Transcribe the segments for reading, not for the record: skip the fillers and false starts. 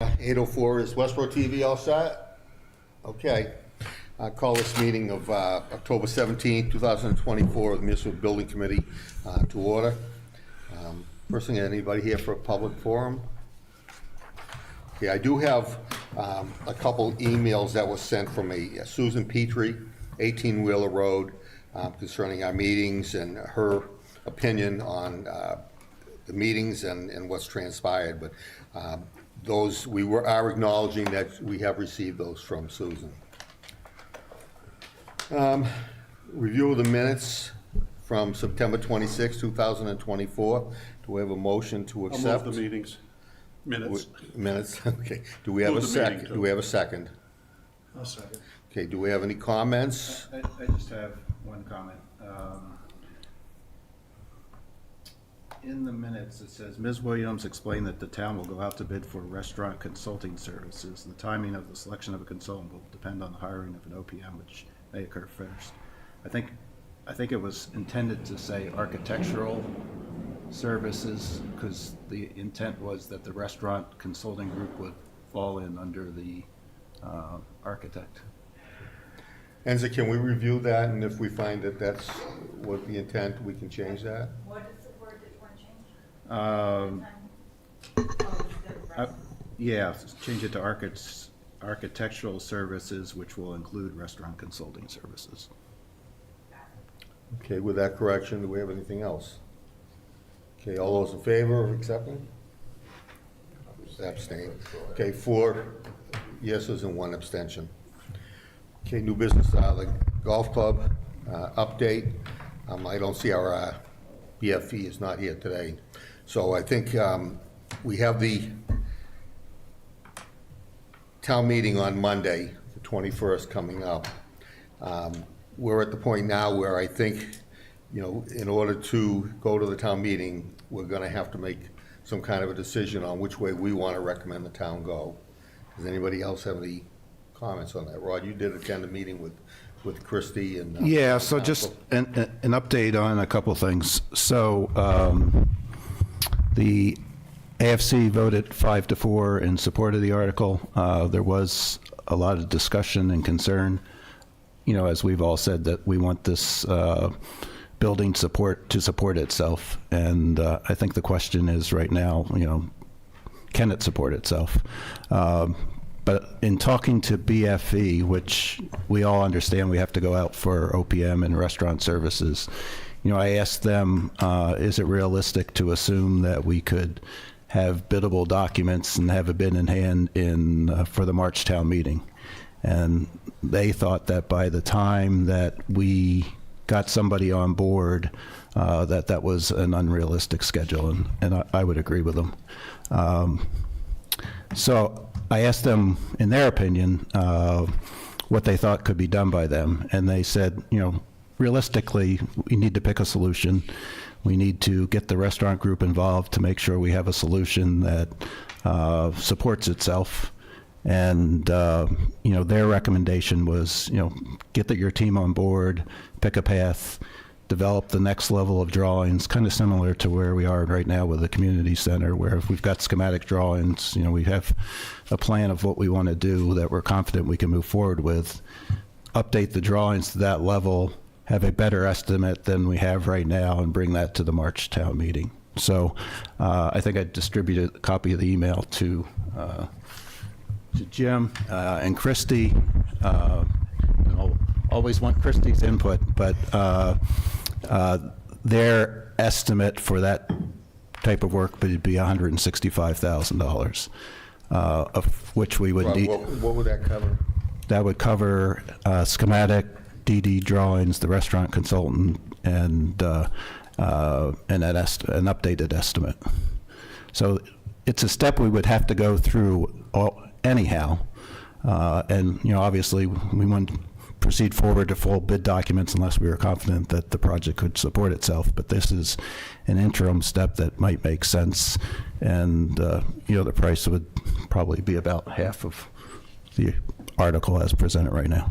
8:04 is Westborough TV all set? Okay. I call this meeting of October 17, 2024 of the Municipal Building Committee to order. First thing, anybody here for a public forum? Okay, I do have a couple emails that were sent from a Susan Petrie, 18 Wheeler Road, concerning our meetings and her opinion on the meetings and what's transpired. But those, we are acknowledging that we have received those from Susan. Review of the minutes from September 26, 2024. Do we have a motion to accept? I'll move the meetings. Minutes. Minutes, okay. Do we have a second? Do we have a second? I'll second. Okay, do we have any comments? I just have one comment. In the minutes, it says, Ms. Williams explained that the town will go out to bid for restaurant consulting services. The timing of the selection of a consultant will depend on the hiring of an OPM, which may occur first. I think it was intended to say architectural services, because the intent was that the restaurant consulting group would fall in under the architect. Enza, can we review that, and if we find that that's what the intent, we can change that? What is the word that you want to change? Yeah, change it to architectural services, which will include restaurant consulting services. Okay, with that correction, do we have anything else? Okay, all those in favor of accepting? Abstain. Okay, 4 yeses and 1 abstention. Okay, new business, the golf club update. I don't see our BFE is not here today. So I think we have the town meeting on Monday, the 21st, coming up. We're at the point now where I think, you know, in order to go to the town meeting, we're going to have to make some kind of a decision on which way we want to recommend the town go. Does anybody else have any comments on that? Rod, you did attend a meeting with Christie and Yeah, so just an update on a couple things. So the AFC voted 5-4 in support of the article. There was a lot of discussion and concern, you know, as we've all said, that we want this building to support itself. And I think the question is right now, you know, can it support itself? But in talking to BFE, which we all understand we have to go out for OPM and restaurant services, you know, I asked them, is it realistic to assume that we could have biddable documents and have a bid in hand for the March town meeting? And they thought that by the time that we got somebody on board, that was an unrealistic schedule, and I would agree with them. So I asked them, in their opinion, what they thought could be done by them, and they said, you know, realistically, we need to pick a solution. We need to get the restaurant group involved to make sure we have a solution that supports itself. And, you know, their recommendation was, you know, get your team on board, pick a path, develop the next level of drawings, kind of similar to where we are right now with the community center, where if we've got schematic drawings, you know, we have a plan of what we want to do that we're confident we can move forward with, update the drawings to that level, have a better estimate than we have right now, and bring that to the March town meeting. So I think I distributed a copy of the email to Jim and Christie. I'll always want Christie's input, but their estimate for that type of work would be $165,000, of which we would Rod, need. what would that cover? That would cover schematic, DD drawings, the restaurant consultant, and an updated estimate. So it's a step we would have to go through anyhow, and you know, obviously we wouldn't proceed forward to full bid documents unless we were confident that the project could support itself. But this is an interim step that might make sense, and you know, the price would probably be about half of the article as presented right now.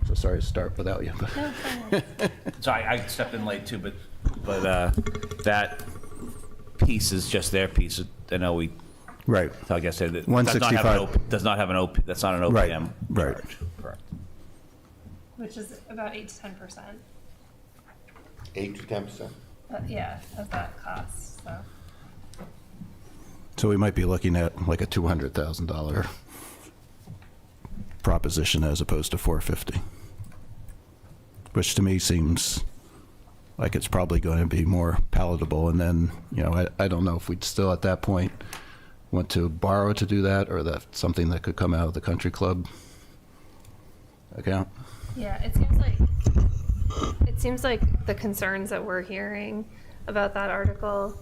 So sorry to start without you. So I stepped in late too, but that piece is just their piece. I know we Right. So I guess it does 165. does not have an OP, that's not an Right, OPM right. charge. Correct. Which is about 8 to 10%. 8 to 10%? Yeah, of that cost, so. So we might be looking at like a $200,000 proposition as opposed to 450, which to me seems like it's probably going to be more palatable. And then, I don't know if we'd still at that point want to borrow to do that, or that's something that could come out of the country club account. Yeah, it seems like the concerns that we're hearing about that article,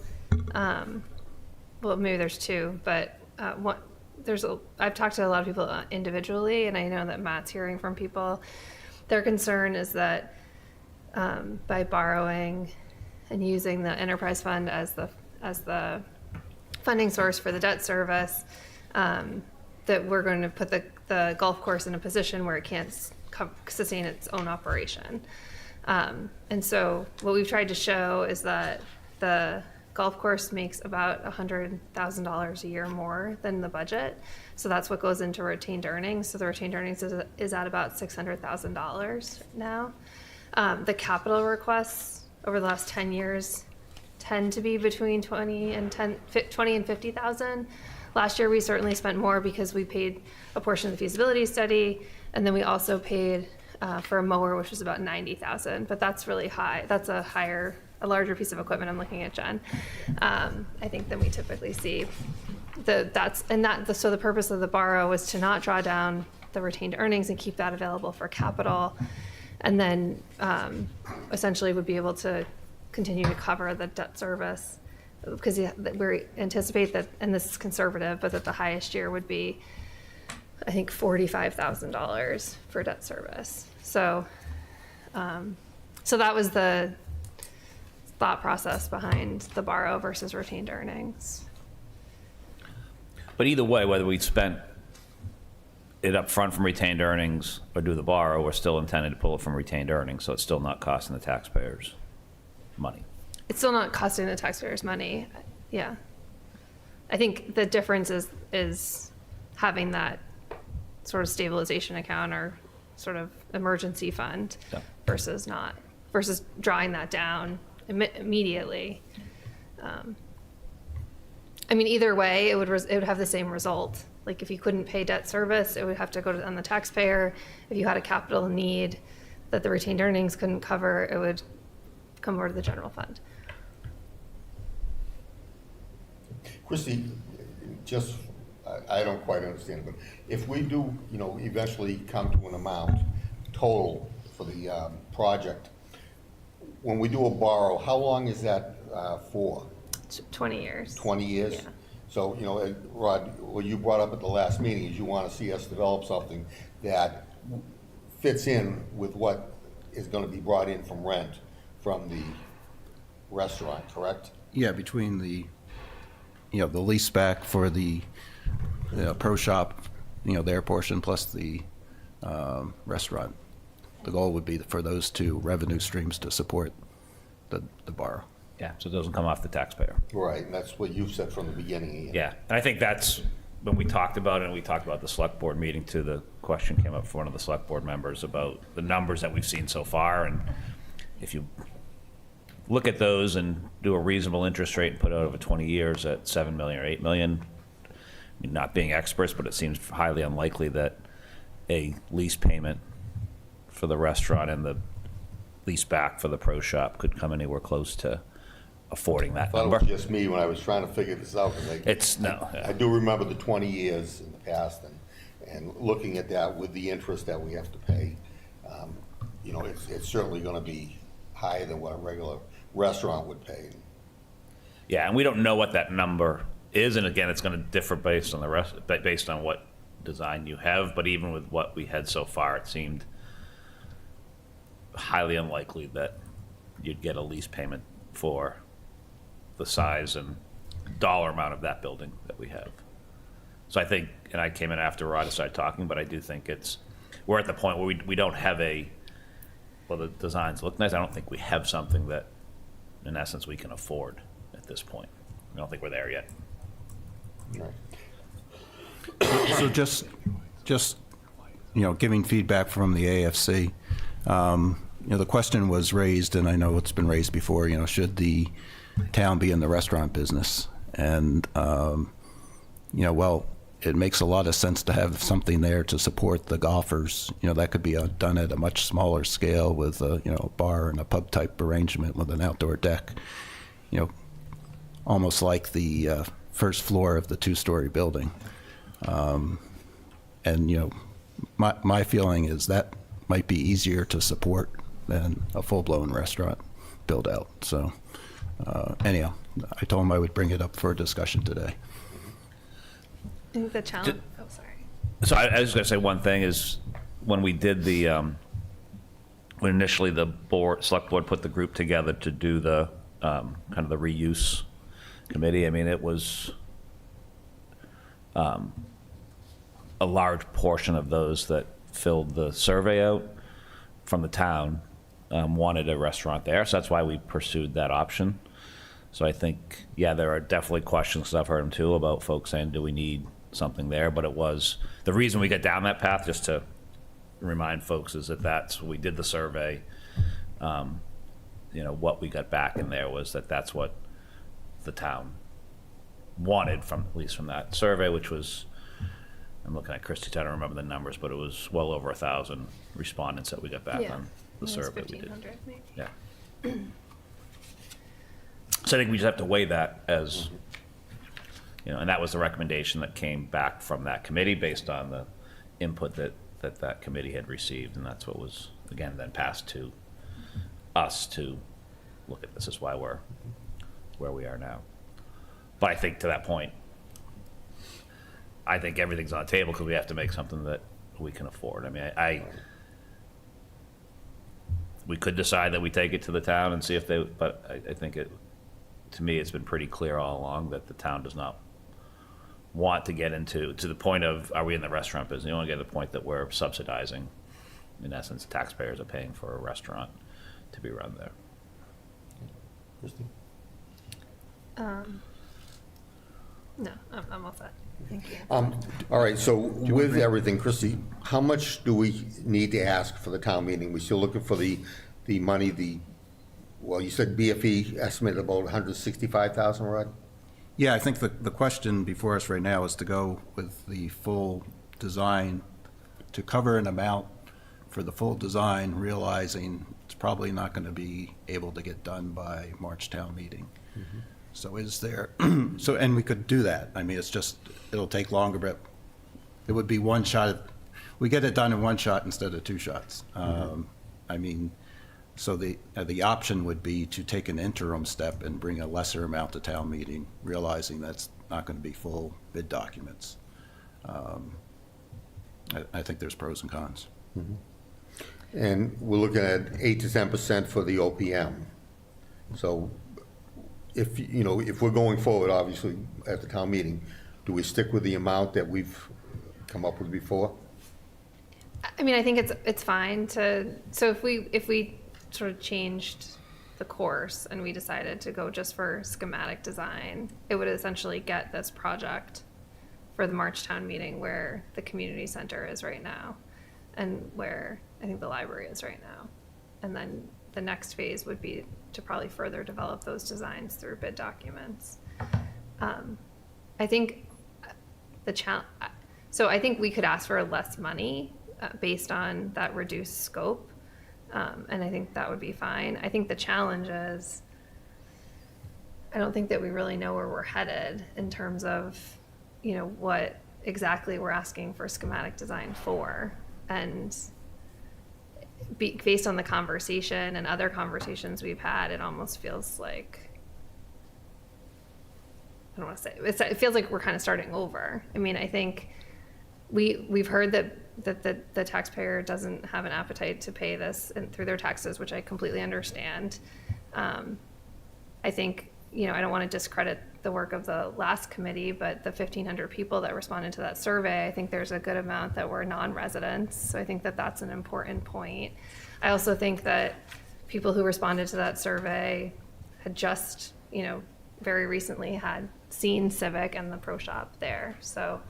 well, maybe there's two, but I've talked to a lot of people individually, and I know that Matt's hearing from people. Their concern is that by borrowing and using the enterprise fund as the funding source for the debt service, that we're going to put the golf course in a position where it can't sustain its own operation. And so what we've tried to show is that the golf course makes about $100,000 a year more than the budget. So that's what goes into retained earnings. So the retained earnings is at about $600,000 now. The capital requests over the last 10 years tend to be between 20 and 50,000. Last year we certainly spent more because we paid a portion of the feasibility study, and then we also paid for a mower, which was about 90,000. But that's really high. That's a larger piece of equipment. I'm looking at Jen. I think than we typically see. So the purpose of the borrow was to not draw down the retained earnings and keep that available for capital, and then essentially would be able to continue to cover the debt service, because we anticipate that, and this is conservative, but that the highest year would be, I think, $45,000 for debt service. So that was the thought process behind the borrow versus retained earnings. But either way, whether we spent it up front from retained earnings or do the borrow, we're still intended to pull it from retained earnings, so it's still not costing the taxpayers money. It's still not costing the taxpayers money. Yeah. I think the difference is having that sort of stabilization account or sort of emergency fund versus drawing that down immediately. I mean, either way, it would have the same result. Like if you couldn't pay debt service, it would have to go on the taxpayer. If you had a capital need that the retained earnings couldn't cover, it would come over to the general fund. Christie, I don't quite understand, but if we do, eventually come to an amount total for the project, when we do a borrow, how long is that for? 20 years. 20 years? Yeah. So, Rod, what you brought up at the last meeting is you want to see us develop something that fits in with what is going to be brought in from rent from the restaurant, correct? Yeah, between the lease back for the pro shop, their portion plus the restaurant. The goal would be for those two revenue streams to support the borrow. Yeah, so it doesn't come off the taxpayer. Right, and that's what you've said from the beginning. Ian. Yeah, and I think that's when we talked about it, and we talked about the select board meeting too, the question came up from one of the select board members about the numbers that we've seen so far, and if you look at those and do a reasonable interest rate and put it over 20 years at 7 million or 8 million, I mean, not being experts, but it seems highly unlikely that a lease payment for the restaurant and the lease back for the pro shop could come anywhere close to affording that I thought number. it was just me when I was trying to figure this out. 'Cause I do remember the 20 years in the past and looking at that with the interest that we have to pay. It's certainly going to be higher than what a regular restaurant would pay. Yeah, and we don't know what that number is, and again, it's going to differ based on based on what design you have. But even with what we had so far, it seemed highly unlikely that you'd get a lease payment for the size and dollar amount of that building that we have. So I think, and I came in after Rod started talking, but I do think we're at the point where we don't have well, the designs look nice. I don't think we have something that, in essence, we can afford at this point. I don't think we're there yet. Right. So just, giving feedback from the AFC, the question was raised, and I know it's been raised before, should the town be in the restaurant business? And, well, it makes a lot of sense to have something there to support the golfers. That could be done at a much smaller scale with a bar and a pub type arrangement with an outdoor deck, almost like the first floor of the two-story building. And, my feeling is that might be easier to support than a full-blown restaurant build-out. So anyhow, I told him I would bring it up for a discussion today. I think the challenge, oh, sorry. So I was going to say one thing is when we did the, when initially the select board put the group together to do the kind of the reuse committee, I mean, it was a large portion of those that filled the survey out from the town wanted a restaurant there. So that's why we pursued that option. So I think, yeah, there are definitely questions, because I've heard them too, about folks saying, do we need something there? But it was, the reason we got down that path, just to remind folks, is that we did the survey. What we got back in there was that's what the town wanted, at least from that survey, which was, I'm looking at Christie, I don't remember the numbers, but it was well over 1,000 respondents that we got back on the survey we did. 1,500 maybe. Yeah. So I think we just have to weigh that as, and that was the recommendation that came back from that committee based on the input that committee had received, and that's what was, again, then passed to us to look at. This is why we're where we are now. But I think to that point, I think everything's on the table because we have to make something that we can afford. I mean, we could decide that we take it to the town and see if they, but I think to me, it's been pretty clear all along that the town does not want to get to the point of, are we in the restaurant business? You want to get to the point that we're subsidizing, in essence, taxpayers are paying for a restaurant to be run there. Christie? No, I'm all set. Thank you. All right, so with everything, Christie, how much do we need to ask for the town meeting? We still looking for the money, well, you said BFE estimated about 165,000, Rod? Yeah, I think the question before us right now is to go with the full design, to cover an amount for the full design, realizing it's probably not going to be able to get done by March town meeting. Mm-hmm. So is there, and we could do that. I mean, it'll take longer, but it would be one shot. We get it done in one shot instead of two shots. Mm-hmm. I mean, so the option would be to take an interim step and bring a lesser amount to town meeting, realizing that's not going to be full bid documents. I think there's pros and cons. Mm-hmm. And we're looking at 8 to 10% for the OPM. So if we're going forward, obviously, at the town meeting, do we stick with the amount that we've come up with before? I mean, I think it's fine to, so if we sort of changed the course and we decided to go just for schematic design, it would essentially get this project for the March town meeting where the community center is right now and where I think the library is right now. And then the next phase would be to probably further develop those designs through bid documents. I think so I think we could ask for less money based on that reduced scope. And I think that would be fine. I think the challenge is, I don't think that we really know where we're headed in terms of, what exactly we're asking for schematic design for. And based on the conversation and other conversations we've had, it almost feels like, I don't want to say, it feels like we're kind of starting over. I mean, I think we've heard that the taxpayer doesn't have an appetite to pay this through their taxes, which I completely understand. I think, I don't want to discredit the work of the last committee, but the 1,500 people that responded to that survey, I think there's a good amount that were non-residents. So I think that that's an important point. I also think that people who responded to that survey had just, very recently had seen Civic and the Pro Shop there. So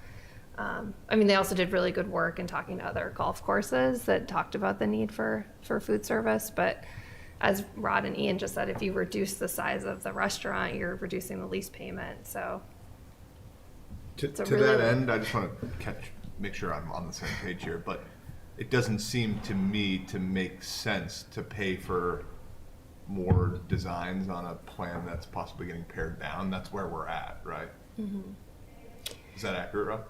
I mean, they also did really good work in talking to other golf courses that talked about the need for food service. But as Rod and Ian just said, if you reduce the size of the restaurant, you're reducing the lease payment. So To It's a that really- end, I just want to make sure I'm on the same page here, but it doesn't seem to me to make sense to pay for more designs on a plan that's possibly getting pared down. That's where we're at, right? Is that accurate, Rob?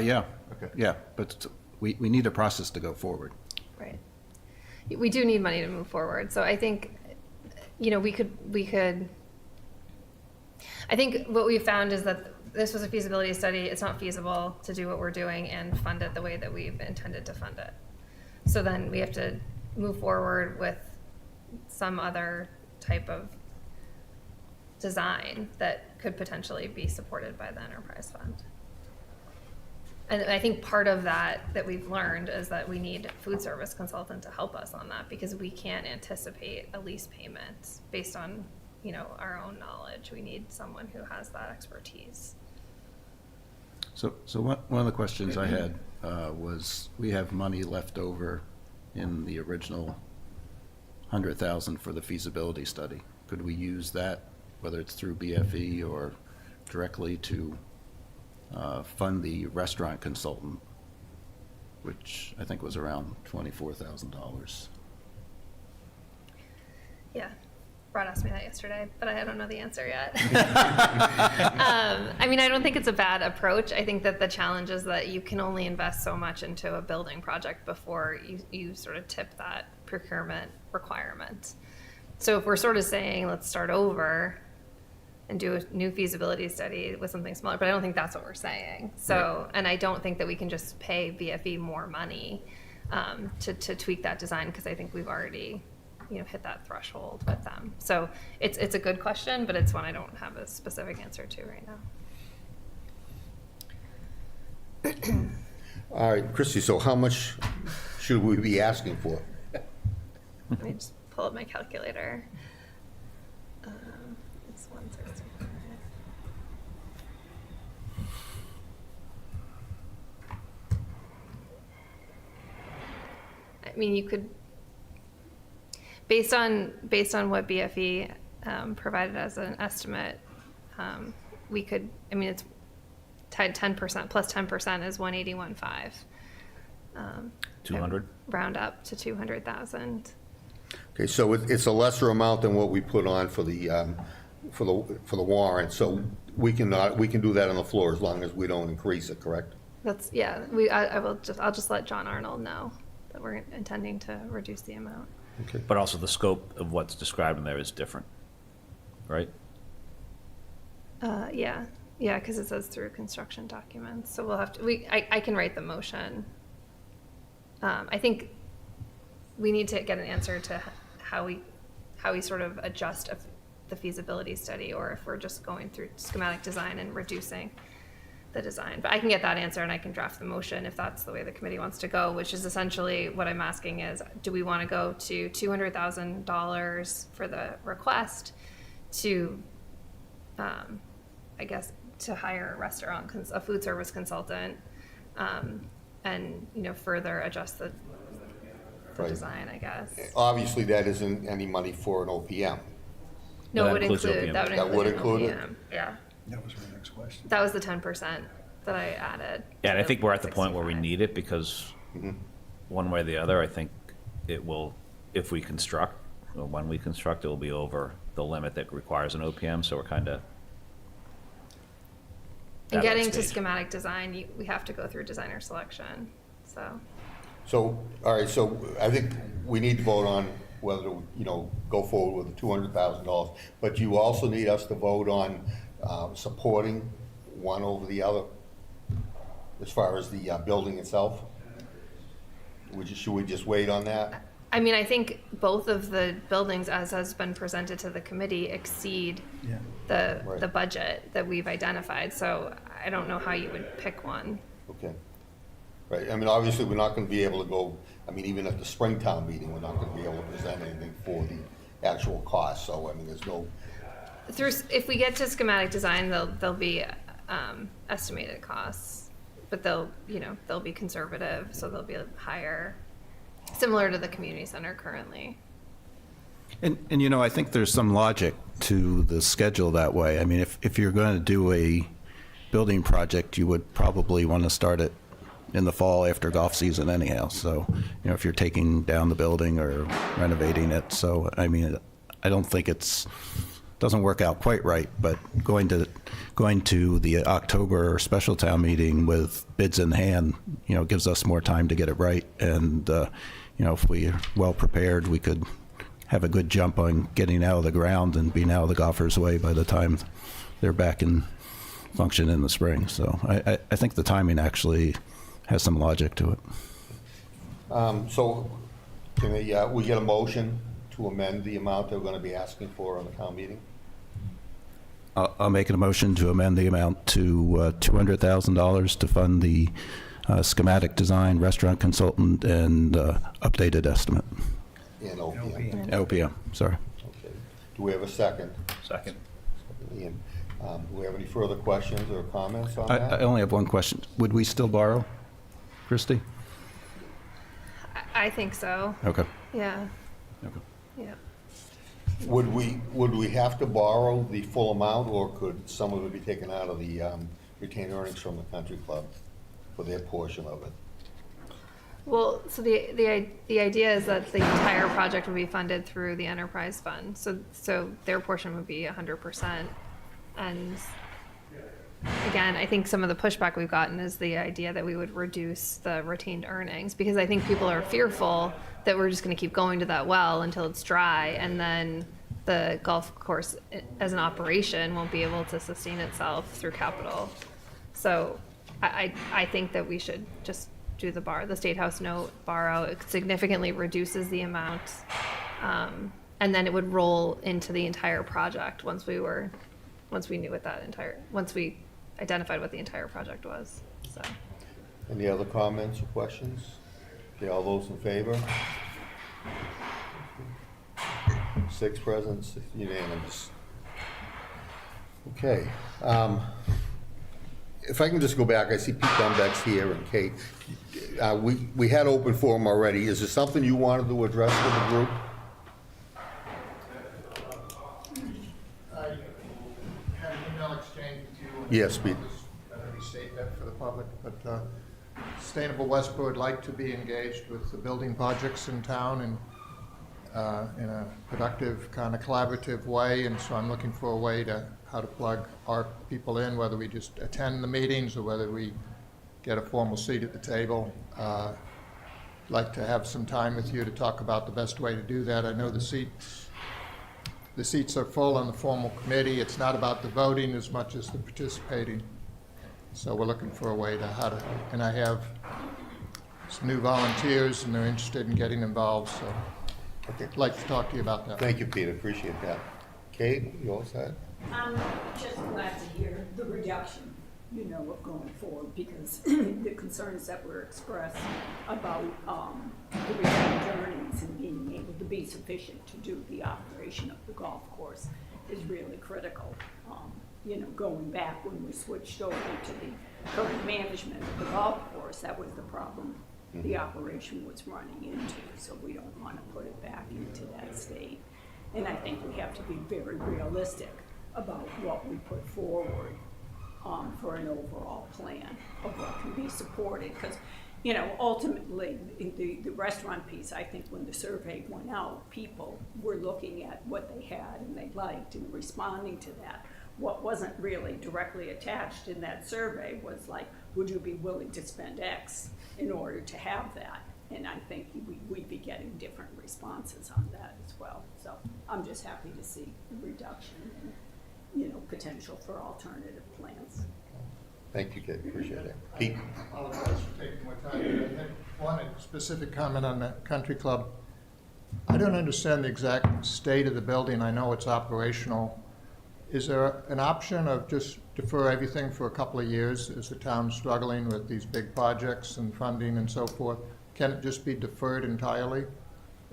Yeah. Okay. Yeah, but we need a process to go forward. right, we do need money to move forward. So I think, we could. I think what we found is that this was a feasibility study. It's not feasible to do what we're doing and fund it the way that we've intended to fund it. So then we have to move forward with some other type of design that could potentially be supported by the enterprise fund. And I think part of that we've learned is that we need a food service consultant to help us on that, because we can't anticipate a lease payment based on, our own knowledge. We need someone who has that expertise. So one of the questions I had was, we have money left over in the original 100,000 for the feasibility study. Could we use that, whether it's through BFE or directly, to fund the restaurant consultant, which I think was around $24,000? Yeah. Rod asked me that yesterday, but I don't know the answer yet. I mean, I don't think it's a bad approach. I think that the challenge is that you can only invest so much into a building project before you sort of tip that procurement requirement. So if we're sort of saying, let's start over and do a new feasibility study with something smaller, but I don't think that's what we're saying. So, and I don't think that we can just pay BFE more money to tweak that design, because I think we've already hit that threshold with them. So it's a good question, but it's one I don't have a specific answer to right now. All right, Christie, so how much should we be asking for? Let me just pull up my calculator. It's 165. I mean, you could, based on what BFE provided as an estimate, we could, I mean, it's tied 10%, plus 10% is 181.5. 200? Round up to 200,000. Okay, so it's a lesser amount than what we put on for the warrant, so we can do that on the floor as long as we don't increase it, correct? That's, yeah, I'll just let John Arnold know that we're intending to reduce the amount. Okay. But also the scope of what's described in there is different, right? Yeah, because it says through construction documents, so we'll have to, I can write the motion. I think we need to get an answer to how we sort of adjust the feasibility study, or if we're just going through schematic design and reducing the design. But I can get that answer and I can draft the motion if that's the way the committee wants to go, which is essentially what I'm asking is, do we want to go to $200,000 for the request to, I guess, to hire a food service consultant, and, further adjust the Right. design, I guess. Obviously, that isn't any money for an OPM. No, That it would includes include, OPM. that would That would include include it? OPM, yeah. That was my next question. That was the 10% that I added. Yeah, and I to think we're at the point where we 65. need it, because one way or the other, I think it will, if we construct, or when we construct, it will be over the limit that requires an OPM, so we're kind of. And getting to schematic design, we have to go through designer selection, so. So, all right, so I think we need to vote on whether to, go forward with the $200,000, but you also need us to vote on supporting one over the other as far as the building itself? Should we just wait on that? I mean, I think both of the buildings, as has been presented to the committee, exceed the Right. budget that we've identified, so I don't know how you would pick one. Okay. Right, I mean, obviously, we're not gonna be able to go, even at the Springtown meeting, we're not gonna be able to present anything for the actual cost, so, there's no, If we get to schematic design, there'll be estimated costs, but they'll be conservative, so they'll be higher, similar to the community center currently. And I think there's some logic to the schedule that way. I mean, if you're going to do a building project, you would probably want to start it in the fall after golf season anyhow. So, if you're taking down the building or renovating it. So, I mean, I don't think doesn't work out quite right, but going to the October special town meeting with bids in hand, gives us more time to get it right. And, if we're well prepared, we could have a good jump on getting out of the ground and being out of the golfers' way by the time they're back in function in the spring. So I think the timing actually has some logic to it. So can we get a motion to amend the amount that we're going to be asking for on the town meeting? I'll make a motion to amend the amount to $200,000 to fund the schematic design, restaurant consultant, and updated estimate. In OPM. LPM, sorry. Okay. Do we have a second? Second. Ian, do we have any further questions or comments on I that? only have one question. Would we still borrow, Christie? I think so. Okay. Yeah. Okay. Yeah. Would we have to borrow the full amount, or could some of it be taken out of the retained earnings from the country club for their portion of it? Well, so the idea is that the entire project would be funded through the enterprise fund. So their portion would be 100%. And again, I think some of the pushback we've gotten is the idea that we would reduce the retained earnings, because I think people are fearful that we're just going to keep going to that well until it's dry, and then the golf course as an operation won't be able to sustain itself through capital. So I think that we should just do the State House note borrow. It significantly reduces the amount, and then it would roll into the entire project once we identified what the entire project was. So. Any other comments or questions? Okay, all those in favor? 6 present, 6 unanimous. Okay. If I can just go back, I see Pete Dunbeck's here and Kate. We had open forum already. Is there something you wanted to address with the group? I had an email exchange with you. Yes, Pete. Better restate that for the public, but Sustainable Westborough would like to be engaged with the building projects in town and in a productive, kind of collaborative way, and so I'm looking for a way how to plug our people in, whether we just attend the meetings or whether we get a formal seat at the table. Like to have some time with you to talk about the best way to do that. I know the seats are full on the formal committee. It's not about the voting as much as the participating. So we're looking for a way and I have some new volunteers and they're interested in getting involved, so Okay. I'd like to talk to you about that. Thank you, Pete. Appreciate that. Kate, you all set? I'm just glad to hear the reduction, of going forward, because the concerns that were expressed about the retained earnings and being able to be sufficient to do the operation of the golf course is really critical. Going back when we switched over to the current management of the golf course, that was the problem the operation was running into, so we don't want to put it back into that state. And I think we have to be very realistic about what we put forward for an overall plan of what can be supported. Because, ultimately, the restaurant piece, I think when the survey went out, people were looking at what they had and they liked and responding to that. What wasn't really directly attached in that survey was like, would you be willing to spend X in order to have that? And I think we'd be getting different responses on that as well. So I'm just happy to see the reduction and, potential for alternative plans. Thank you, Kate. Appreciate it. Pete? I apologize for taking more time. I had one specific comment on the country club. I don't understand the exact state of the building. I know it's operational. Is there an option of just defer everything for a couple of years? Is the town struggling with these big projects and funding and so forth? Can it just be deferred entirely?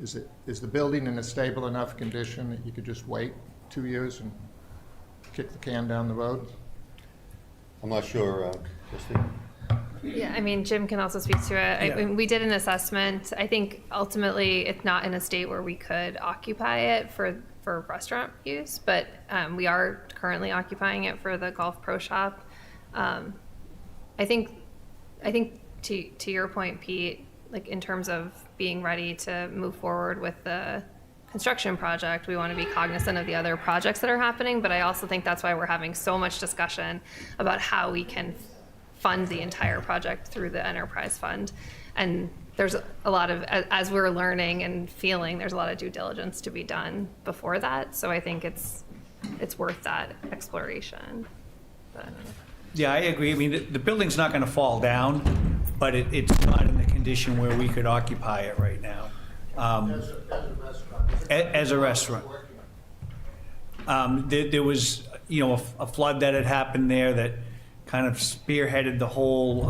Is the building in a stable enough condition that you could just wait 2 years and kick the can down the road? I'm not sure, Christine. Yeah, I mean, Jim can also speak to it. Yeah. We did an assessment. I think ultimately it's not in a state where we could occupy it for restaurant use, but we are currently occupying it for the golf pro shop. I think to your point, Pete, like in terms of being ready to move forward with the construction project, we want to be cognizant of the other projects that are happening, but I also think that's why we're having so much discussion about how we can fund the entire project through the enterprise fund. And there's a lot of, as we're learning and feeling, there's a lot of due diligence to be done before that. So I think it's worth that exploration. But Yeah, I agree. I mean, the building's not going to fall down, but it's not in the condition where we could occupy it right now. As a restaurant. As a restaurant. There was, a flood that had happened there that kind of spearheaded the whole,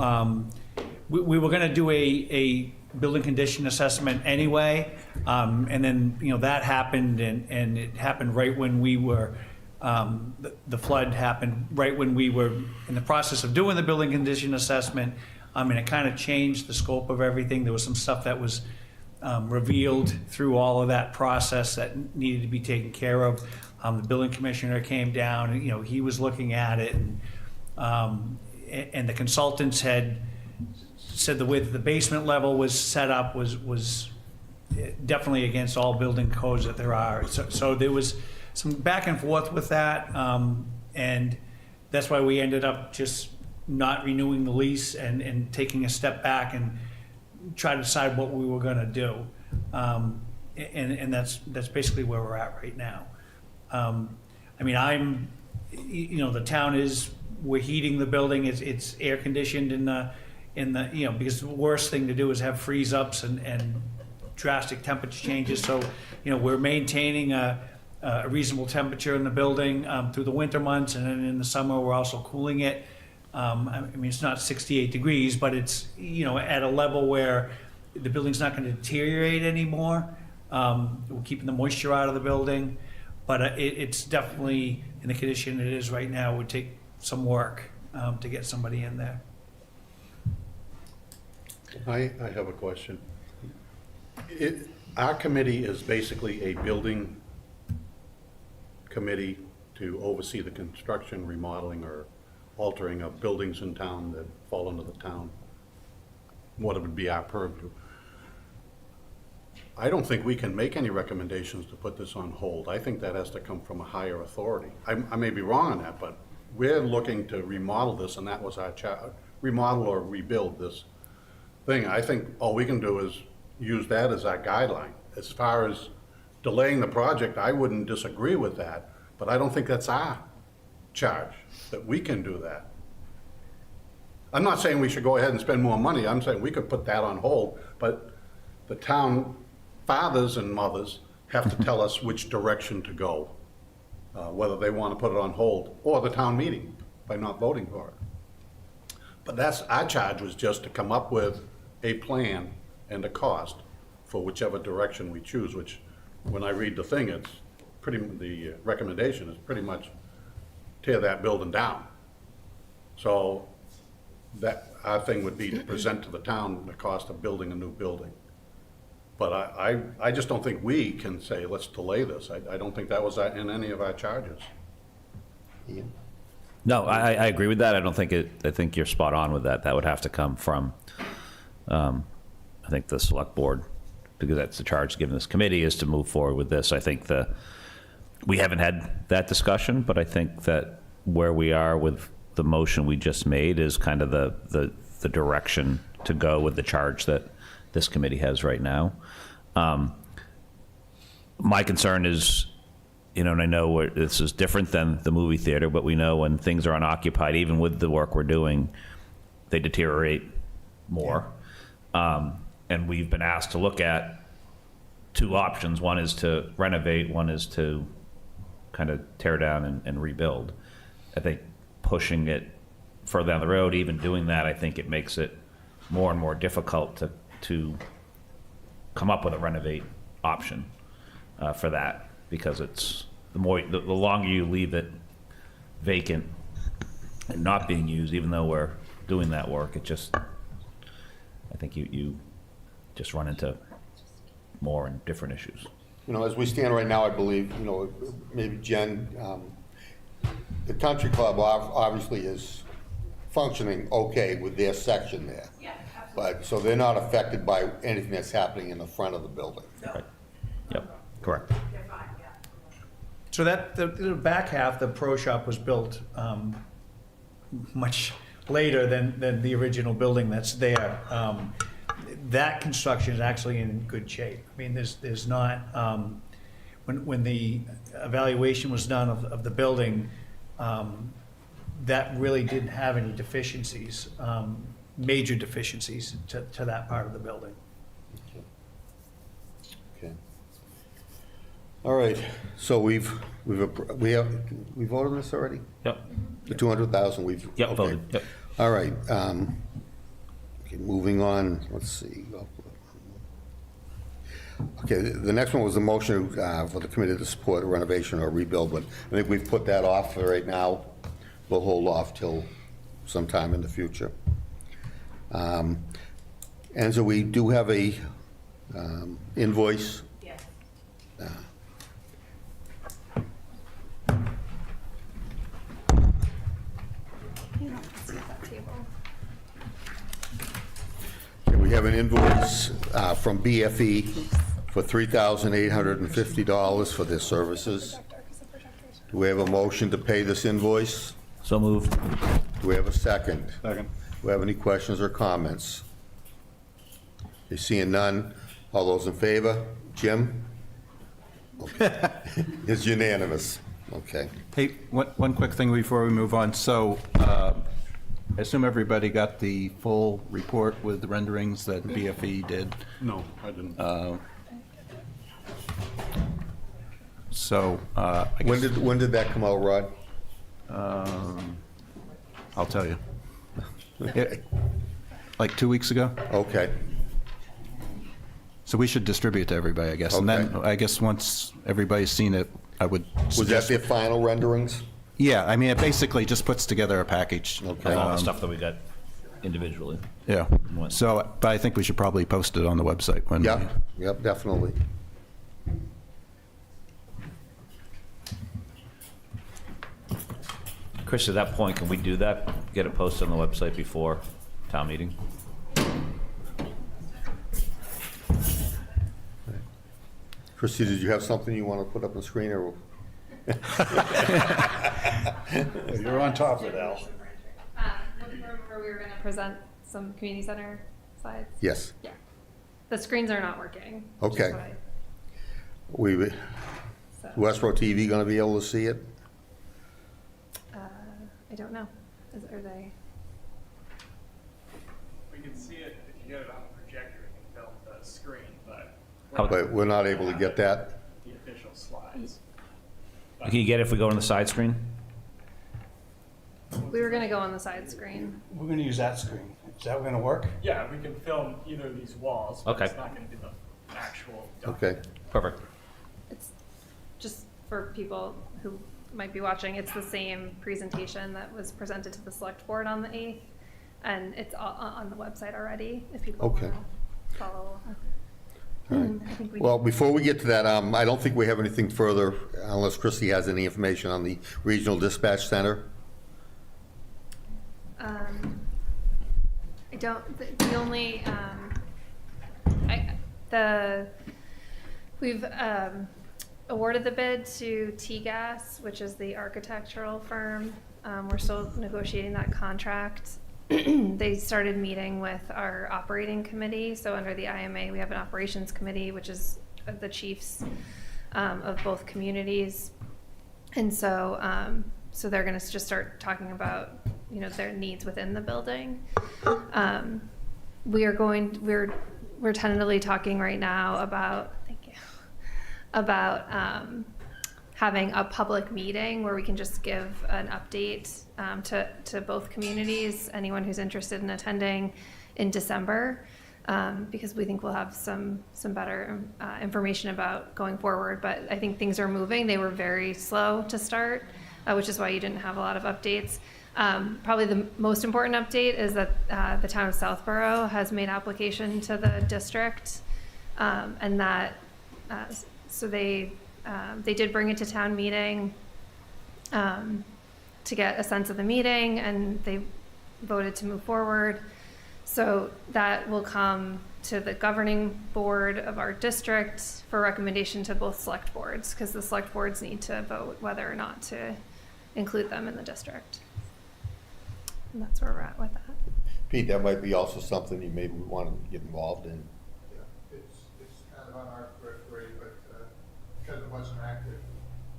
we were going to do a building condition assessment anyway, and then, that happened, and it happened right when we were, the flood happened right when we were in the process of doing the building condition assessment. And it kind of changed the scope of everything. There was some stuff that was revealed through all of that process that needed to be taken care of. The building commissioner came down, and he was looking at it, and the consultants had said the way that the basement level was set up was definitely against all building codes that there are. So there was some back and forth with that, and that's why we ended up just not renewing the lease and taking a step back and try to decide what we were going to do. And that's basically where we're at right now. The town is, we're heating the building. It's air conditioned in the because the worst thing to do is have freeze ups and drastic temperature changes. So, we're maintaining a reasonable temperature in the building through the winter months, and then in the summer we're also cooling it. It's not 68 degrees, but it's, at a level where the building's not going to deteriorate anymore. We're keeping the moisture out of the building, but it's definitely in the condition it is right now. It would take some work to get somebody in there. I have a question. Our committee is basically a building committee to oversee the construction, remodeling, or altering of buildings in town that fall under the town, what would be our purview. I don't think we can make any recommendations to put this on hold. I think that has to come from a higher authority. I may be wrong on that, but we're looking to remodel this, and that was our remodel or rebuild this thing. I think all we can do is use that as our guideline. As far as delaying the project, I wouldn't disagree with that, but I don't think that's our charge, that we can do that. I'm not saying we should go ahead and spend more money. I'm saying we could put that on hold, but the town fathers and mothers have to tell us which direction to go, whether they want to put it on hold or the town meeting by not voting for it. But that's, our charge was just to come up with a plan and a cost for whichever direction we choose, which when I read the thing, the recommendation is pretty much tear that building down. So that, our thing would be to present to the town the cost of building a new building. But I just don't think we can say, let's delay this. I don't think that was in any of our charges. Ian? No, I agree with that. I think you're spot on with that. That would have to come from, I think, the select board, because that's the charge given this committee, is to move forward with this. I think we haven't had that discussion, but I think that where we are with the motion we just made is kind of the direction to go with the charge that this committee has right now. My concern is, and I know this is different than the movie theater, but we know when things are unoccupied, even with the work we're doing, they deteriorate more. And we've been asked to look at two options. One is to renovate, one is to kind of tear down and rebuild. I think pushing it further down the road, even doing that, I think it makes it more and more difficult to come up with a renovate option for that, because it's the longer you leave it vacant, and not being used, even though we're doing that work, it just, I think you just run into more and different issues. You know, as we stand right now, I believe, you know, maybe Jen, the country club obviously is functioning okay with their section there. Yeah, But, so they're not affected by anything that's happening in the front of the building. Right. Yep, correct. they're fine, yeah. So that, the back half, the pro shop was built much later than the original building that's there. That construction is actually in good shape. I mean, there's not, when the evaluation was done of the building, that really didn't have any deficiencies, major deficiencies to that part of the building. Okay. All right, so we voted on this already? Yep, The 200,000, we've. yep, okay. voted, yep. All right, okay, moving on, let's see. Okay, the next one was the motion for the committee to support a renovation or rebuild, but I think we've put that off for right now. We'll hold off till sometime in the future. And so we do have a invoice. Yes. Let's get that table. We have an invoice from BFE for $3,850 for their services. Do we have a motion to pay this invoice? So moved. Do we have a second? Second. Do we have any questions or comments? You seeing none? All those in favor? Jim? Okay. It's unanimous. Okay. Hey, one quick thing before we move on. So I assume everybody got the full report with the renderings that BFE did. No, I didn't. So I guess When did that come out, Rod? I'll tell you. Like 2 weeks ago. Okay. So we should distribute to everybody, I guess. And then Okay. I guess once everybody's seen it, I would Was that suggest. their final renderings? Yeah, I mean, it basically just puts together a package. Okay. Of all the stuff that we got individually. Yeah. What? So, but I think we should probably post it on the website when. Yep, yep, definitely. Chris, at that point, can we do that? Get it posted on the website before town meeting? Christie, did you have something you want to put up on the screen, or? You're on top of it, Al. Remember we were going to present some community center slides? Yes. Yeah. The screens are not working. which is Okay. why, so, Westborough TV going to be able to see it? I don't know. Are they? We can see it if you get it on the projector, it can film the screen, but But we're not able to get that? the official slides. Can you get it if we go on the side screen? We were going to go on the side screen. We're gonna use that screen. Is that gonna work? Yeah, we can film either of these walls, but Okay. it's not gonna be the actual. Okay. Perfect. It's just for people who might be watching, it's the same presentation that was presented to the select board on the 8th, and it's on the website already, if people Okay. want to follow. I think we Well, before we get to that, I don't think we have anything further, unless Christie has any information on the Regional Dispatch Center. I don't, the only, we've awarded the bid to T-Gas, which is the architectural firm. We're still negotiating that contract. They started meeting with our operating committee. So under the IMA, we have an operations committee, which is the chiefs of both communities. And so, so they're going to just start talking about, you know, their needs within the building. We're tentatively talking right now about, thank you, about having a public meeting where we can just give an update to both communities, anyone who's interested in attending in December, because we think we'll have some better information about going forward. But I think things are moving. They were very slow to start, which is why you didn't have a lot of updates. Probably the most important update is that the town of Southborough has made application to the district, and that so they did bring it to town meeting to get a sense of the meeting, and they voted to move forward. So that will come to the governing board of our district for recommendation to both select boards, because the select boards need to vote whether or not to include them in the district. And that's where we're at with that. Pete, that might be also something you maybe want to get involved in. Yeah, it's kind of on our periphery, but because it wasn't active,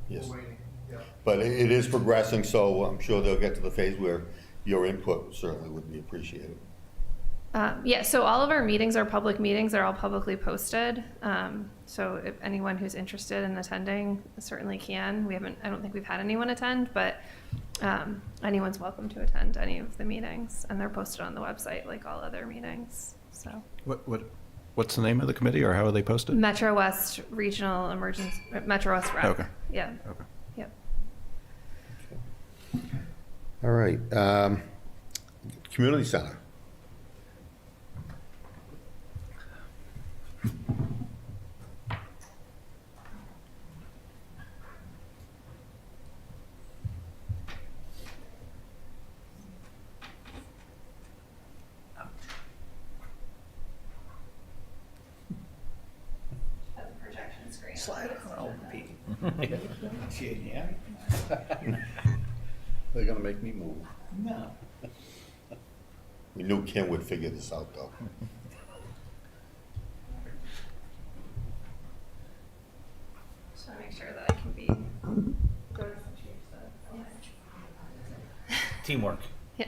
Yes. we're waiting, yeah. But it is progressing, so I'm sure they'll get to the phase where your input certainly would be appreciated. Yeah, so all of our meetings are public meetings. They're all publicly posted. So if anyone who's interested in attending certainly can. I don't think we've had anyone attend, but anyone's welcome to attend any of the meetings, and they're posted on the website like all other meetings. So What's the name of the committee, or how are they posted? Metro West Regional Emergency, Metro West Rep. Okay. Yeah. Okay. Yep. All right. Community center. Projection screen. Slide it on over, Pete. Yeah. They're gonna make me move. No. We knew Ken would figure this out, though. Just want to make sure that I can be. Go to some Teamwork. Yeah.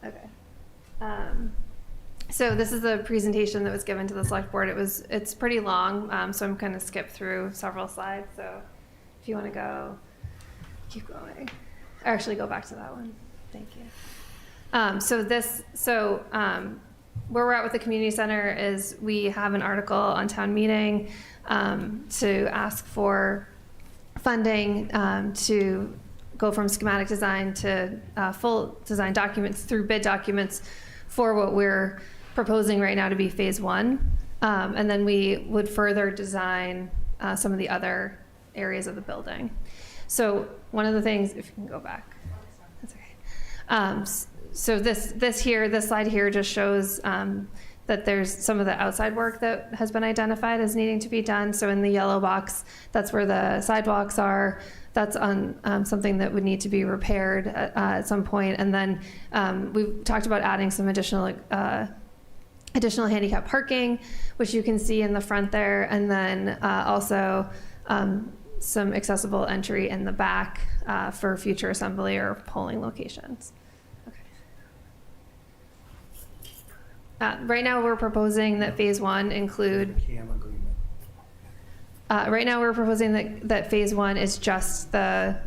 Okay. So this is the presentation that was given to the select board. It's pretty long, so I'm going to skip through several slides. So if you want to keep going. Or actually go back to that one. Thank you. Where we're at with the community center is we have an article on town meeting to ask for funding to go from schematic design to full design documents through bid documents for what we're proposing right now to be phase one. And then we would further design some of the other areas of the building. So one of the things, if you can go back, that's okay. So this slide here just shows that there's some of the outside work that has been identified as needing to be done. So in the yellow box, that's where the sidewalks are. That's on something that would need to be repaired at some point. And then we've talked about adding some additional handicap parking, which you can see in the front there. And then also some accessible entry in the back for future assembly or polling locations. Right now, we're proposing that phase one include. Right now, we're proposing that phase one is just the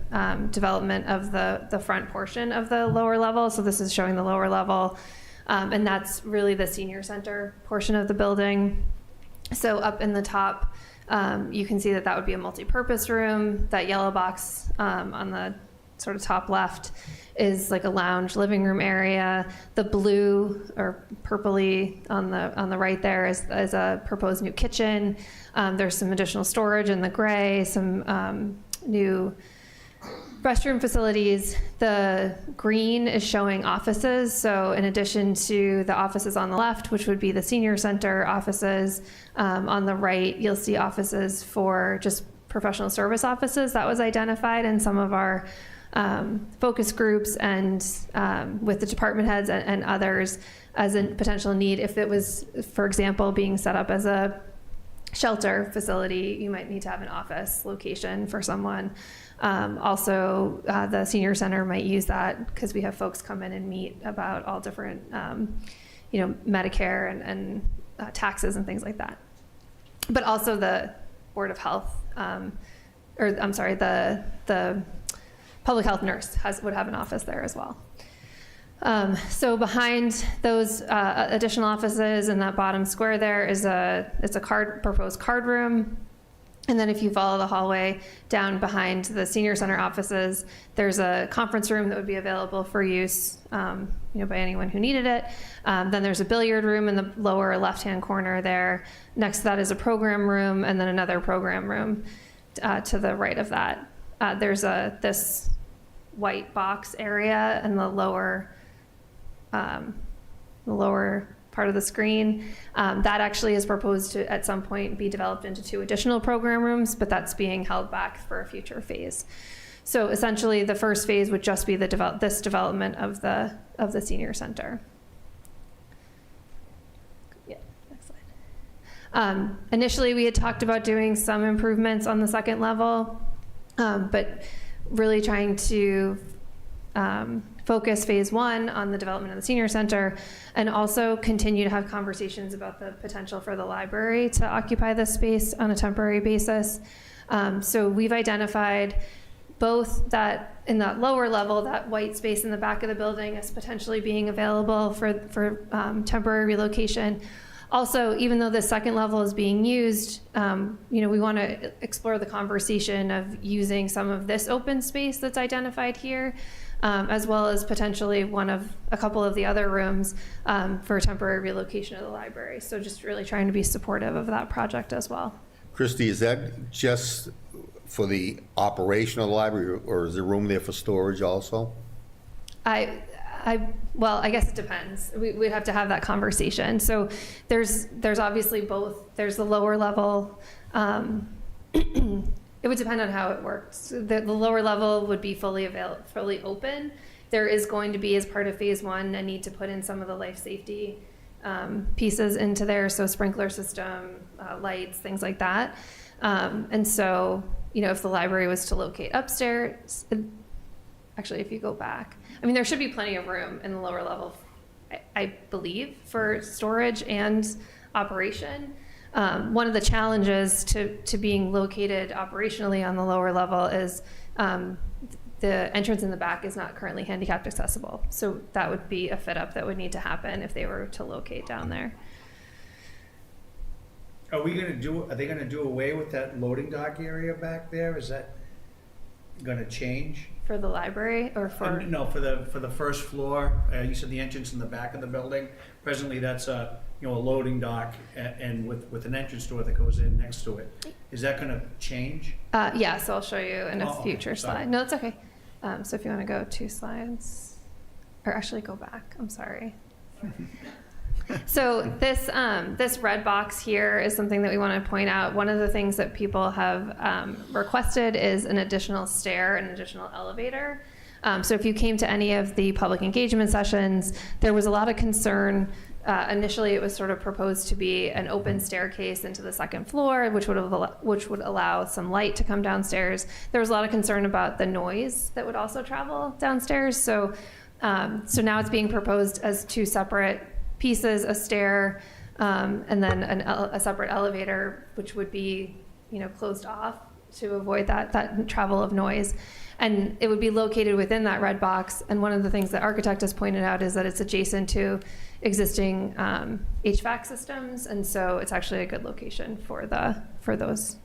development of the front portion of the lower level. So this is showing the lower level, and that's really the senior center portion of the building. So up in the top, you can see that would be a multi-purpose room. That yellow box on the sort of top left is like a lounge living room area. The blue or purpley on the right there is a proposed new kitchen. There's some additional storage in the gray, some new restroom facilities. The green is showing offices. So in addition to the offices on the left, which would be the senior center offices, on the right, you'll see offices for just professional service offices. That was identified in some of our focus groups and with the department heads and others as a potential need. If it was, for example, being set up as a shelter facility, you might need to have an office location for someone. Also, the senior center might use that because we have folks come in and meet about all different, Medicare and taxes and things like that. But also the Board of Health, the public health nurse would have an office there as well. So behind those additional offices in that bottom square there is it's a proposed card room. And then if you follow the hallway down behind the senior center offices, there's a conference room that would be available for use, by anyone who needed it. Then there's a billiard room in the lower left-hand corner there. Next to that is a program room, and then another program room to the right of that. There's this white box area in the lower part of the screen. That actually is proposed to, at some point, be developed into 2 additional program rooms, but that's being held back for a future phase. So essentially, the first phase would just be this development of the senior center. Yeah, next slide. Initially, we had talked about doing some improvements on the second level, but really trying to focus phase 1 on the development of the senior center, and also continue to have conversations about the potential for the library to occupy this space on a temporary basis. So we've identified both that in that lower level, that white space in the back of the building as potentially being available for temporary relocation. Also, even though the second level is being used, we want to explore the conversation of using some of this open space that's identified here, as well as potentially a couple of the other rooms for temporary relocation of the library. So just really trying to be supportive of that project as well. Christy, is that just for the operation of the library, or is there room there for storage also? Well, I guess it depends. We'd have to have that conversation. So there's obviously both. There's the lower level. It would depend on how it works. The lower level would be fully open. There is going to be, as part of phase 1, a need to put in some of the life safety pieces into there. So sprinkler system, lights, things like that. And so, if the library was to locate upstairs, actually, if you go back, there should be plenty of room in the lower level, I believe, for storage and operation. One of the challenges to being located operationally on the lower level is the entrance in the back is not currently handicapped accessible. So that would be a fit up that would need to happen if they were to locate down there. Are they gonna do away with that loading dock area back there? Is that gonna change? For the library or for? No, for the first floor. You said the entrance in the back of the building. Presently, that's a loading dock and with an entrance door that goes in next to it. Is that going to change? Yeah, so I'll show you in a future sorry. slide. No, it's okay. So if you want to go 2 slides, or actually go back. I'm sorry. So this red box here is something that we want to point out. One of the things that people have requested is an additional stair, an additional elevator. So if you came to any of the public engagement sessions, there was a lot of concern. Initially, it was sort of proposed to be an open staircase into the second floor, which would allow some light to come downstairs. There was a lot of concern about the noise that would also travel downstairs. So now it's being proposed as 2 separate pieces, a stair, and then a separate elevator, which would be, closed off to avoid that travel of noise. And it would be located within that red box. And one of the things that architect has pointed out is that it's adjacent to existing HVAC systems, and so it's actually a good location for those.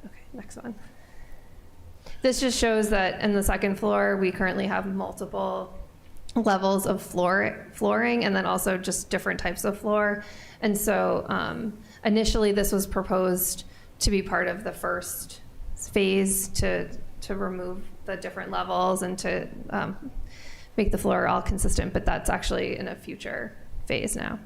Okay, next one. This just shows that in the second floor, we currently have multiple levels of flooring, and then also just different types of floor. And so initially, this was proposed to be part of the first phase to remove the different levels and to make the floor all consistent, but that's actually in a future phase now.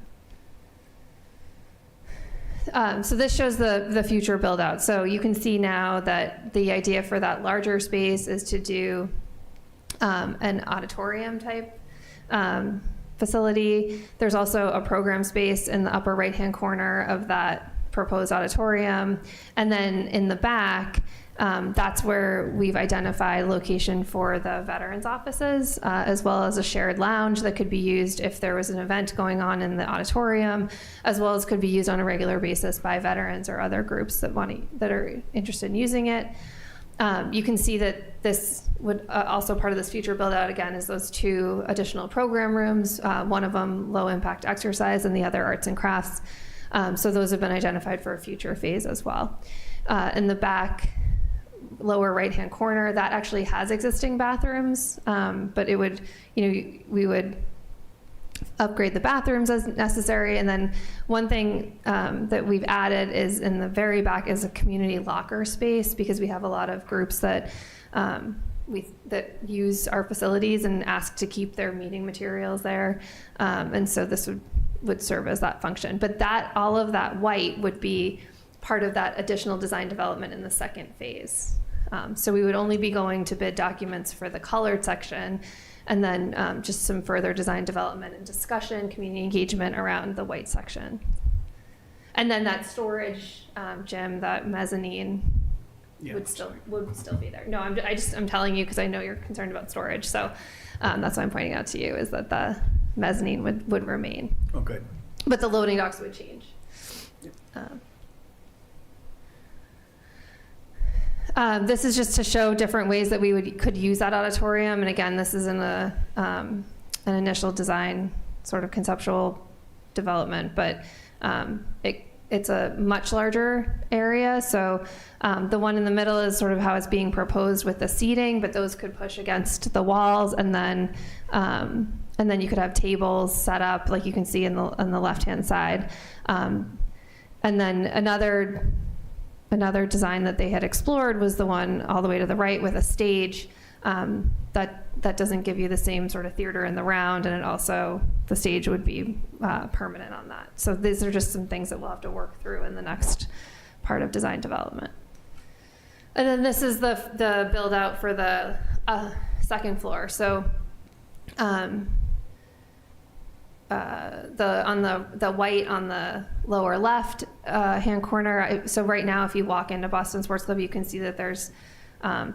So this shows the future build out. So you can see now that the idea for that larger space is to do an auditorium type facility. There's also a program space in the upper right-hand corner of that proposed auditorium. And then in the back, that's where we've identified location for the veterans offices, as well as a shared lounge that could be used if there was an event going on in the auditorium, as well as could be used on a regular basis by veterans or other groups that are interested in using it. You can see that this would also part of this future build out again is those 2 additional program rooms, one of them low impact exercise and the other arts and crafts. So those have been identified for a future phase as well. In the back lower right-hand corner, that actually has existing bathrooms, but it would, we would upgrade the bathrooms as necessary. And then one thing that we've added is in the very back is a community locker space, because we have a lot of groups that that use our facilities and ask to keep their meeting materials there. And so this would serve as that function. But all of that white would be part of that additional design development in the second phase. So we would only be going to bid documents for the colored section, and then just some further design development and discussion, community engagement around the white section. And then that storage, Jim, that mezzanine would still be there. No, I'm telling you because I know you're concerned about storage. So that's why I'm pointing out to you is that the mezzanine would remain. Oh, good. But the loading docks would change. This is just to show different ways that we could use that auditorium. And again, this is in an initial design sort of conceptual development, but it's a much larger area. So the one in the middle is sort of how it's being proposed with the seating, but those could push against the walls, and then you could have tables set up like you can see on the left-hand side. And then another design that they had explored was the one all the way to the right with a stage that doesn't give you the same sort of theater in the round, and it also, the stage would be permanent on that. So these are just some things that we'll have to work through in the next part of design development. And then this is the build out for the second floor. So on the white on the lower left hand corner. So right now, if you walk into Boston Sports Club, you can see that there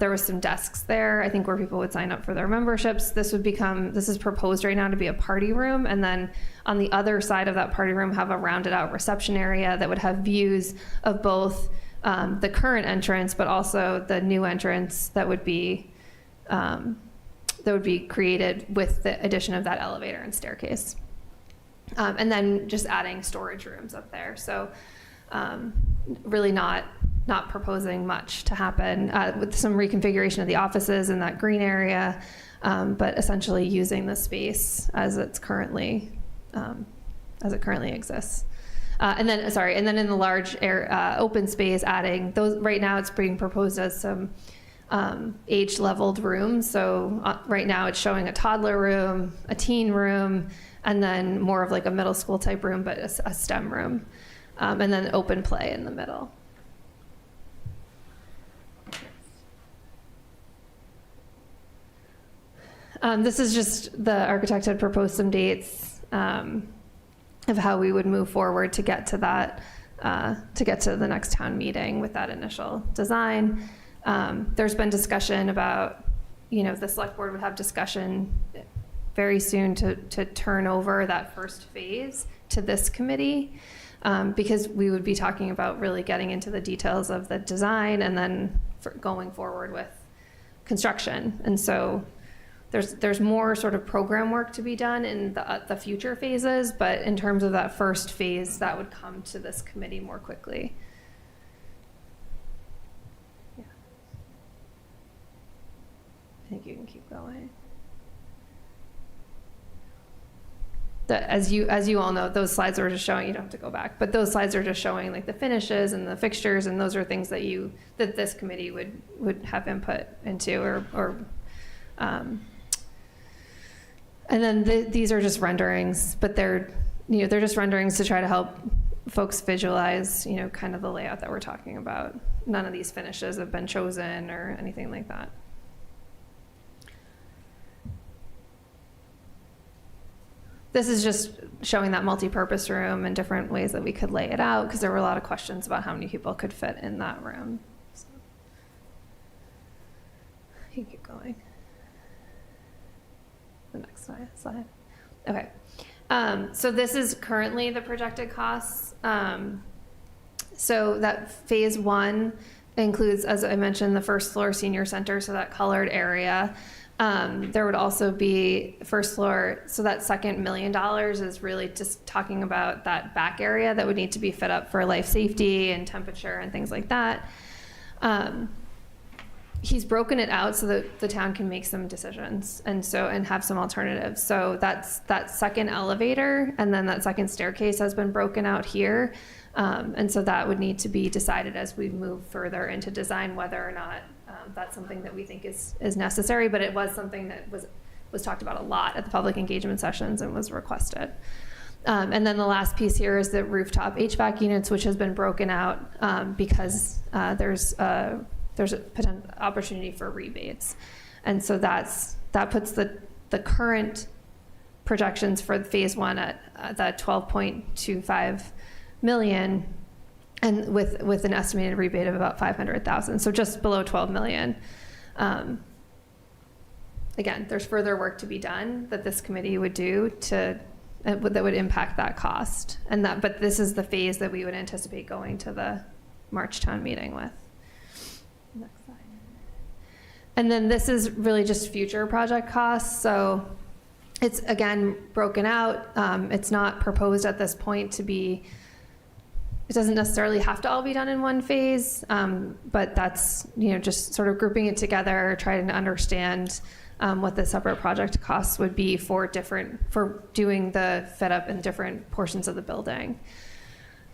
was some desks there, I think, where people would sign up for their memberships. This is proposed right now to be a party room. And then on the other side of that party room, have a rounded out reception area that would have views of both the current entrance, but also the new entrance that would be created with the addition of that elevator and staircase. And then just adding storage rooms up there. So really not proposing much to happen with some reconfiguration of the offices in that green area, but essentially using the space as it currently exists. And then in the large open space, adding those. Right now, it's being proposed as some age-leveled rooms. So right now, it's showing a toddler room, a teen room, and then more of like a middle school type room, but a STEM room, and then open play in the middle. This is just the architect had proposed some dates of how we would move forward to get to that, to get to the next town meeting with that initial design. There's been discussion about, the select board would have discussion very soon to turn over that first phase to this committee, because we would be talking about really getting into the details of the design and then going forward with construction. And so there's more sort of program work to be done in the future phases, but in terms of that first phase, that would come to this committee more quickly. Yeah. I think you can keep going. As you all know, those slides are just showing, you don't have to go back, but those slides are just showing like the finishes and the fixtures, and those are things that this committee would have input into, or and then these are just renderings, but they're just renderings to try to help folks visualize, kind of the layout that we're talking about. None of these finishes have been chosen or anything like that. This is just showing that multi-purpose room and different ways that we could lay it out, because there were a lot of questions about how many people could fit in that room. So, you keep going. The next slide. Okay. So this is currently the projected costs. So that phase 1 includes, as I mentioned, the first floor senior center, so that colored area. There would also be first floor, so that second $1 million is really just talking about that back area that would need to be fit up for life safety and temperature and things like that. He's broken it out so that the town can make some decisions and have some alternatives. So that's that second elevator, and then that second staircase has been broken out here. And so that would need to be decided as we move further into design, whether or not that's something that we think is necessary. But it was something that was talked about a lot at the public engagement sessions and was requested. And then the last piece here is the rooftop HVAC units, which has been broken out because there's a potential opportunity for rebates. And so that puts the current projections for phase one at that 12.25 million, and with an estimated rebate of about 500,000, so just below 12 million. Again, there's further work to be done that this committee would do that would impact that cost, but this is the phase that we would anticipate going to the March town meeting with. Next slide. And then this is really just future project costs. So it's again broken out. It's not proposed at this point to be. It doesn't necessarily have to all be done in one phase, but that's just sort of grouping it together, trying to understand what the separate project costs would be for doing the fit up in different portions of the building.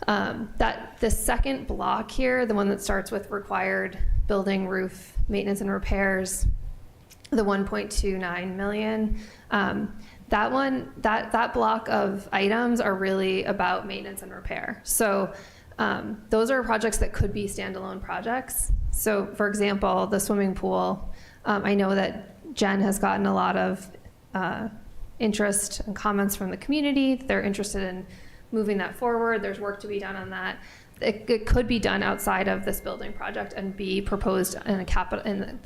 That the second block here, the one that starts with required building roof maintenance and repairs, the 1.29 million. That block of items are really about maintenance and repair. So those are projects that could be standalone projects. So for example, the swimming pool, I know that Jen has gotten a lot of interest and comments from the community. They're interested in moving that forward. There's work to be done on that. It could be done outside of this building project and be proposed in the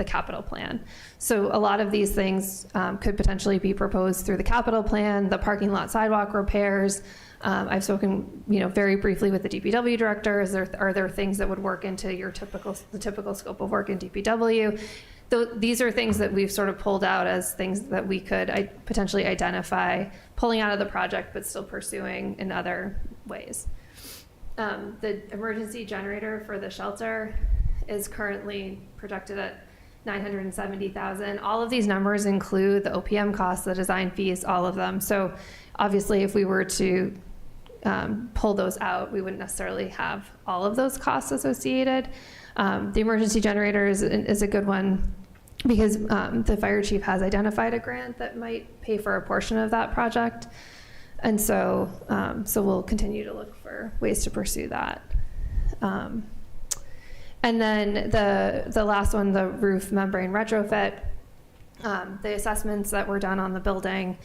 capital plan. So a lot of these things could potentially be proposed through the capital plan, the parking lot sidewalk repairs. I've spoken, very briefly with the DPW director. Are there things that would work into the typical scope of work in DPW? These are things that we've sort of pulled out as things that we could potentially identify pulling out of the project, but still pursuing in other ways. The emergency generator for the shelter is currently projected at $970,000. All of these numbers include the OPM costs, the design fees, all of them. So obviously if we were to pull those out, we wouldn't necessarily have all of those costs associated. The emergency generator is a good one because the fire chief has identified a grant that might pay for a portion of that project. And so we'll continue to look for ways to pursue that. And then the last one, the roof membrane retrofit, the assessments that were done on the building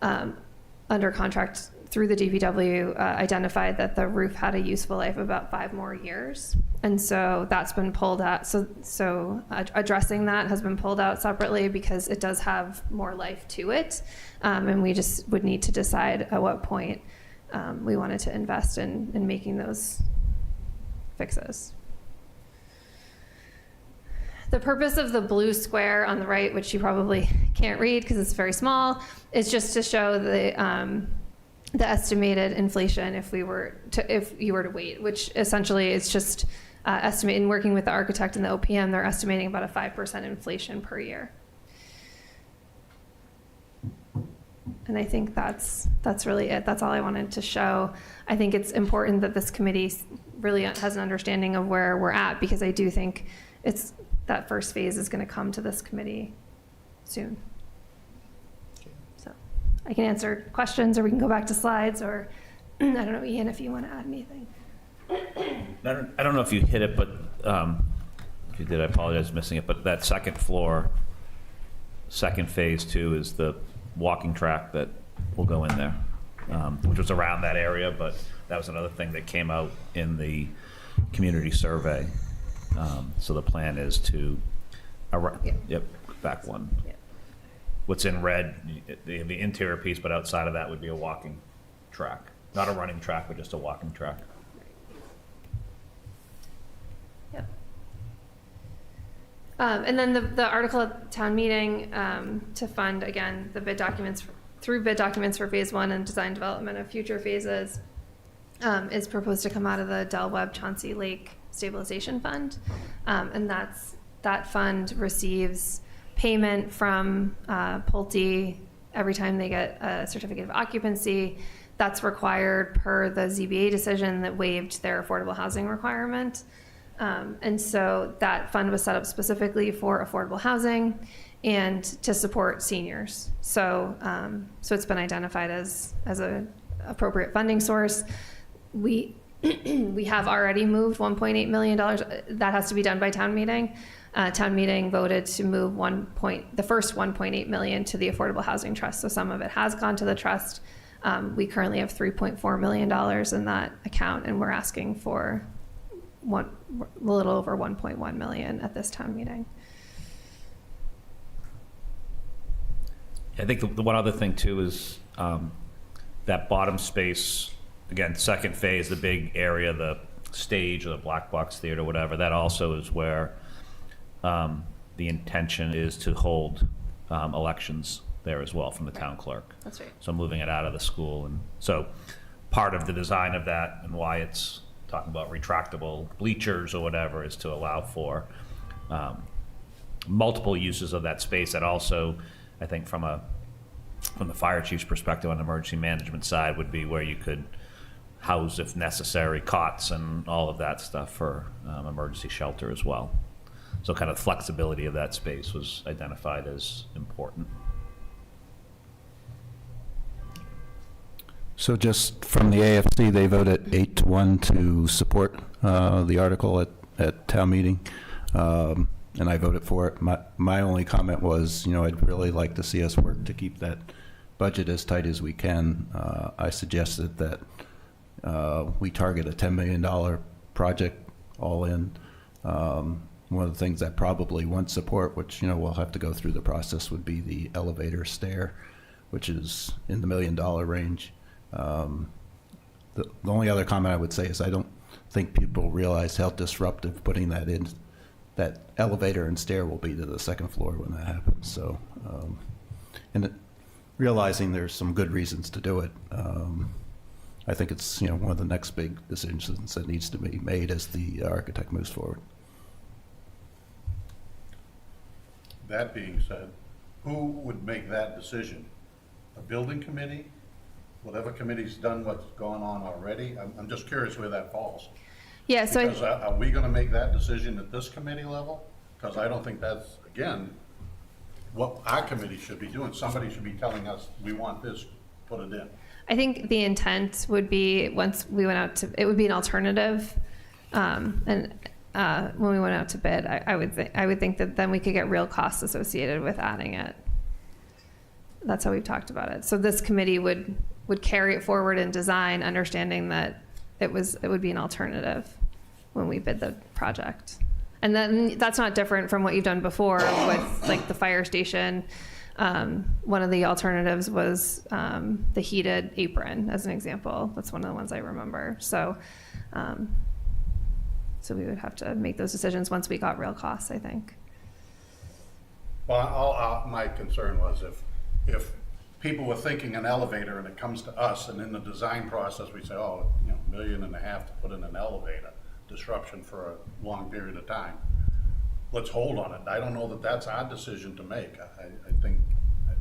under contract through the DPW identified that the roof had a useful life of about 5 more years. And so that's been pulled out. So addressing that has been pulled out separately because it does have more life to it. And we just would need to decide at what point we wanted to invest in making those fixes. The purpose of the blue square on the right, which you probably can't read because it's very small, is just to show the estimated inflation if you were to wait, which essentially is just estimating, working with the architect and the OPM, they're estimating about a 5% inflation per year. And I think that's really it. That's all I wanted to show. I think it's important that this committee really has an understanding of where we're at, because I do think that first phase is going to come to this committee soon. So I can answer questions, or we can go back to slides, or I don't know, Ian, if you want to add anything. I don't know if you hit it, but if you did, I apologize for missing it. But that second floor, second phase 2 is the walking track that will go in there, which was around that area, but that was another thing that came out in the community survey. So the plan is to, back one. Yep. What's in red, the interior piece, but outside of that would be a walking track. Not a running track, but just a walking track. Yep. And then the article at town meeting to fund, again, the bid documents, through bid documents for phase 1 and design development of future phases is proposed to come out of the Del Webb Chauncey Lake Stabilization Fund. And that fund receives payment from Pulte every time they get a certificate of occupancy. That's required per the ZBA decision that waived their affordable housing requirement. And so that fund was set up specifically for affordable housing and to support seniors. So, so it's been identified as a appropriate funding source. We have already moved $1.8 million. That has to be done by town meeting. Town meeting voted to move the first 1.8 million to the Affordable Housing Trust. So some of it has gone to the trust. We currently have $3.4 million in that account, and we're asking for a little over 1.1 million at this town meeting. I think the one other thing too is that bottom space, again, second phase, the big area, the stage or the black box theater, whatever, that also is where the intention is to hold elections there as well from the town clerk. That's right. So moving it out of the school. And so part of the design of that and why it's talking about retractable bleachers or whatever is to allow for multiple uses of that space. That also, I think from the fire chief's perspective on the emergency management side, would be where you could house, if necessary, cots and all of that stuff for emergency shelter as well. So kind of flexibility of that space was identified as important. So just from the AFC, they voted 8-1 to support the article at town meeting, and I voted for it. My only comment was, I'd really like to see us work to keep that budget as tight as we can. I suggested that we target a $10 million project all in. One of the things that probably won't support, which, we'll have to go through the process, would be the elevator stair, which is in the $1 million range. The only other comment I would say is I don't think people realize how disruptive putting that in, that elevator and stair will be to the second floor when that happens. So, realizing there's some good reasons to do it, I think it's one of the next big decisions that needs to be made as the architect moves forward. That being said, who would make that decision? A building committee? Whatever committee's done what's gone on already? I'm just curious where that falls. Yeah, so Because are we gonna make that decision at this committee level? Because I don't think that's, again, what our committee should be doing. Somebody should be telling us, we want this, put it in. I think the intent would be, once we went out to, it would be an alternative. And when we went out to bid, I would think that then we could get real costs associated with adding it. That's how we've talked about it. So this committee would carry it forward in design, understanding that it would be an alternative when we bid the project. And then that's not different from what you've done before with like the fire station. One of the alternatives was the heated apron, as an example. That's one of the ones I remember. So we would have to make those decisions once we got real costs, I think. Well, my concern was if people were thinking an elevator and it comes to us and in the design process, we say, oh, $1.5 million to put in an elevator, disruption for a long period of time. Let's hold on it. I don't know that that's our decision to make. I think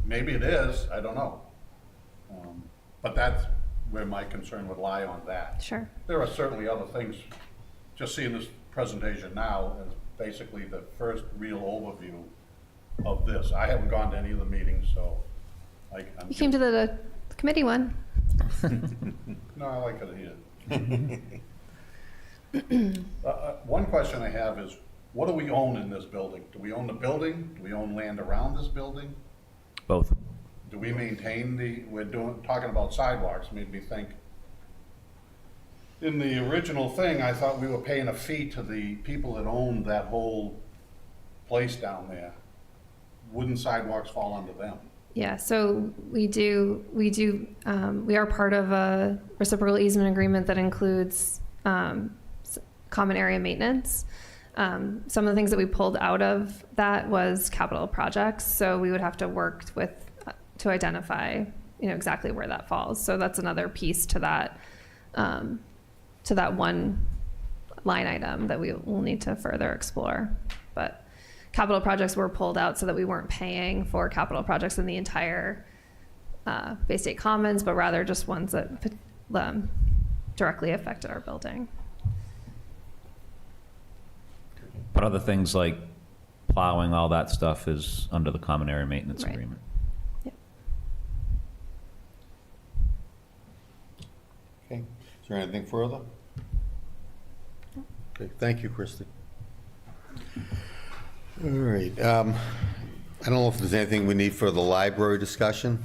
maybe it is, I don't know. But that's where my concern would lie on that. Sure. There are certainly other things. Just seeing this presentation now is basically the first real overview of this. I haven't gone to any of the meetings, so I'm You came to the committee one. No, I like it here. One question I have is, what do we own in this building? Do we own the building? Do we own land around this building? Both. Do we maintain talking about sidewalks, made me think. In the original thing, I thought we were paying a fee to the people that owned that whole place down there. Wouldn't sidewalks fall under them? Yeah, so we are part of a reciprocal easement agreement that includes common area maintenance. Some of the things that we pulled out of that was capital projects, so we would have to work with, to identify, exactly where that falls. So that's another piece to that one line item that we will need to further explore. But capital projects were pulled out so that we weren't paying for capital projects in the entire Bay State Commons, but rather just ones that directly affected our building. But other things like plowing, all that stuff is under the common area maintenance Right. agreement. Yep. Okay, is there anything further? Okay, thank you, Christie. All right, I don't know if there's anything we need for the library discussion.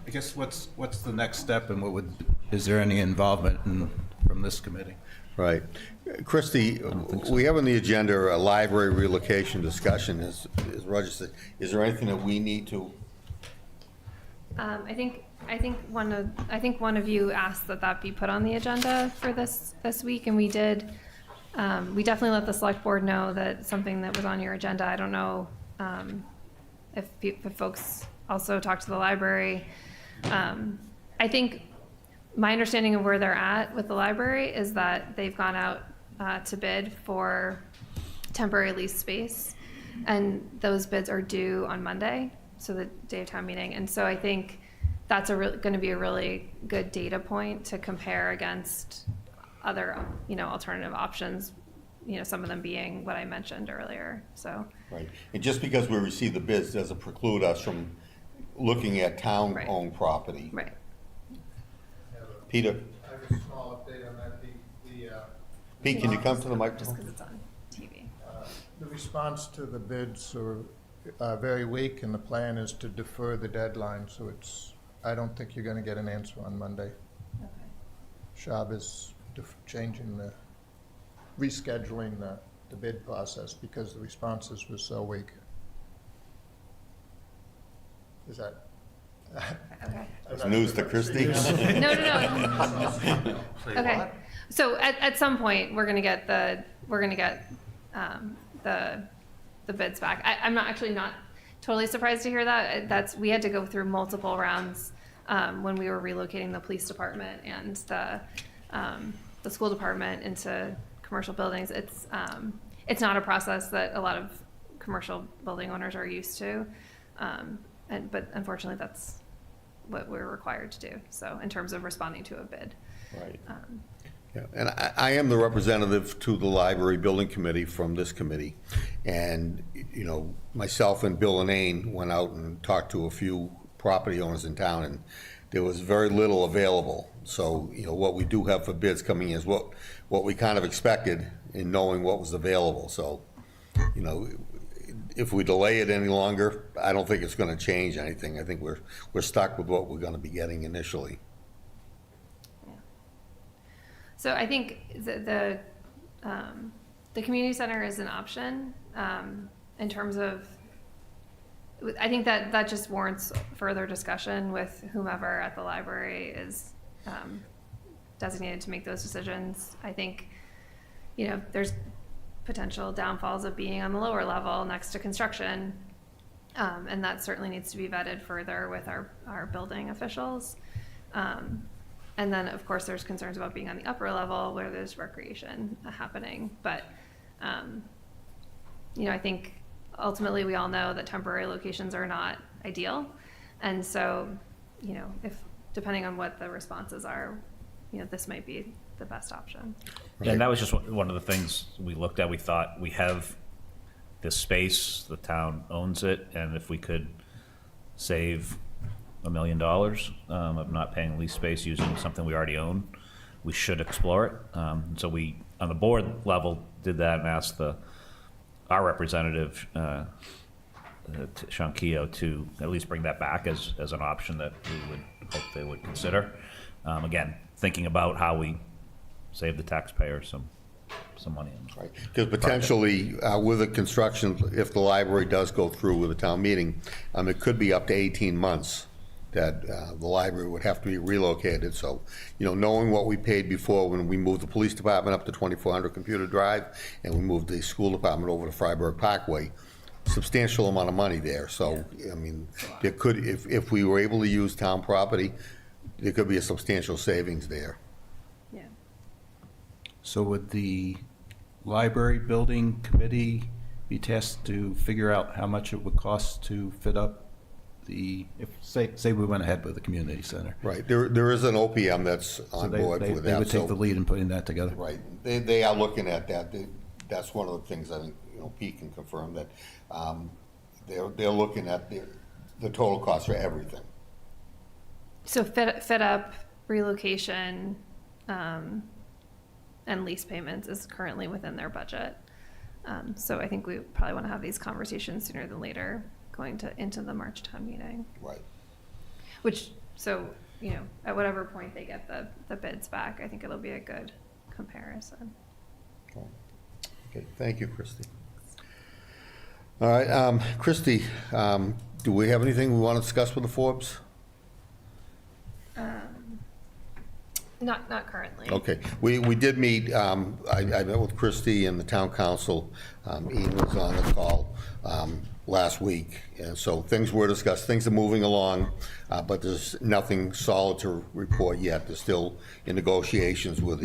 I guess what's the next step, and is there any involvement from this committee? Right. Christie, we have on the agenda a library relocation discussion, as Roger said. Is there anything that we need to? I think one of you asked that be put on the agenda for this week, and we did. We definitely let the select board know that something that was on your agenda. I don't know if folks also talked to the library. I think my understanding of where they're at with the library is that they've gone out to bid for temporary lease space, and those bids are due on Monday, so the day of town meeting. And so I think that's going to be a really good data point to compare against other, alternative options, some of them being what I mentioned earlier, so. Right, and just because we received the bids doesn't preclude us from looking at town-owned property. Right. Peter, I have a small update on that. Pete, can you come to the Just microphone? because it's on TV. The response to the bids are very weak, and the plan is to defer the deadline, so I don't think you're gonna get an answer on Monday. Okay. Shab is rescheduling the bid process because the responses were so weak. Is that? Okay. It's news to Christie. No. Okay. So at some point, we're gonna get the bids back. I'm not totally surprised to hear that. We had to go through multiple rounds when we were relocating the police department and the school department into commercial buildings. It's not a process that a lot of commercial building owners are used to, but unfortunately, that's what we're required to do. So in terms of responding to a bid. Right. Yeah, and I am the representative to the library building committee from this committee. And, myself and Bill Anane went out and talked to a few property owners in town, and there was very little available. So, what we do have for bids coming in is what we kind of expected in knowing what was available. So, if we delay it any longer, I don't think it's going to change anything. I think we're stuck with what we're going to be getting initially. So I think the community center is an option in terms of. I think that just warrants further discussion with whomever at the library is designated to make those decisions. I think, there's potential downfalls of being on the lower level next to construction, and that certainly needs to be vetted further with our building officials. And then, of course, there's concerns about being on the upper level where there's recreation happening. But, I think ultimately we all know that temporary locations are not ideal. And so, if depending on what the responses are, this might be the best option. Yeah, and that was just one of the things we looked at. We thought we have this space, the town owns it, and if we could save $1 million of not paying lease space using something we already own, we should explore it. So we, on the board level, did that and asked our representative, Sean Keogh, to at least bring that back as an option that we would hope they would consider. Again, thinking about how we save the taxpayer some money. Right, because potentially with the construction, if the library does go through with a town meeting, it could be up to 18 months that the library would have to be relocated. So, knowing what we paid before when we moved the police department up to 2400 Computer Drive and we moved the school department over to Freiburg Parkway, substantial amount of money there. So, I mean, there could, if we were able to use town property, there could be a substantial savings there. Yeah. So would the library building committee be tasked to figure out how much it would cost to fit up say we went ahead with the community center? Right. There is an OPM that's on board with that. They would take the so- lead in putting that together? Right. They are looking at that. That's one of the things I think, Pete can confirm that they're looking at the total cost for everything. So fit up, relocation, and lease payments is currently within their budget. So I think we probably want to have these conversations sooner than later, going into the March town meeting. Right. Which, so, at whatever point they get the bids back, I think it'll be a good comparison. Okay, thank you, Christie. All right, Christie, do we have anything we want to discuss with the Forbes? Not currently. Okay, we did meet, I met with Christie and the town council. Ian was on the call last week, and so things were discussed. Things are moving along, but there's nothing solid to report yet. They're still in negotiations with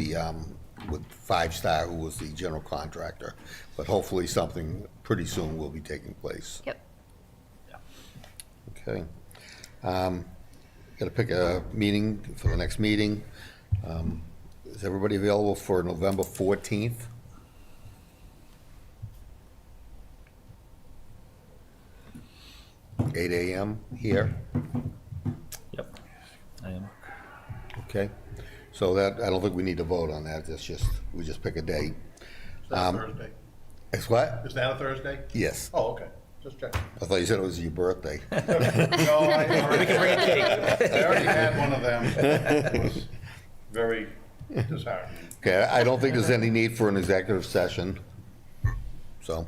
Five Star, who was the general contractor, but hopefully something pretty soon will be taking place. Yep. Okay. Got to pick a meeting for the next meeting. Is everybody available for November 14th? (8 a.m. here). Yep. I am. Okay. So that, I don't think we need to vote on that. We just pick a date. Is that a Thursday? It's what? Is that a Thursday? Yes. Oh, okay, just checking. I thought you said it was your birthday. No, I already had one of them. It was very disheartening. Okay, I don't think there's any need for an executive session. So,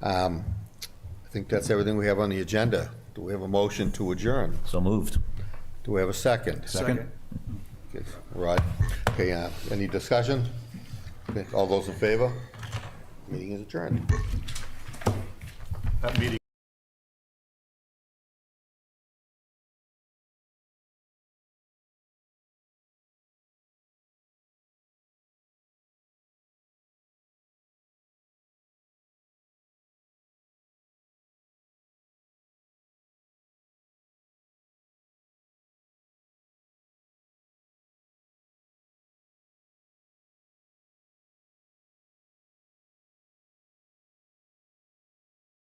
I think that's everything we have on the agenda. Do we have a motion to adjourn? So moved. Do we have a second? Second? Okay, Rod. Okay, any discussion? Okay, all those in favor? Meeting is adjourned. That meeting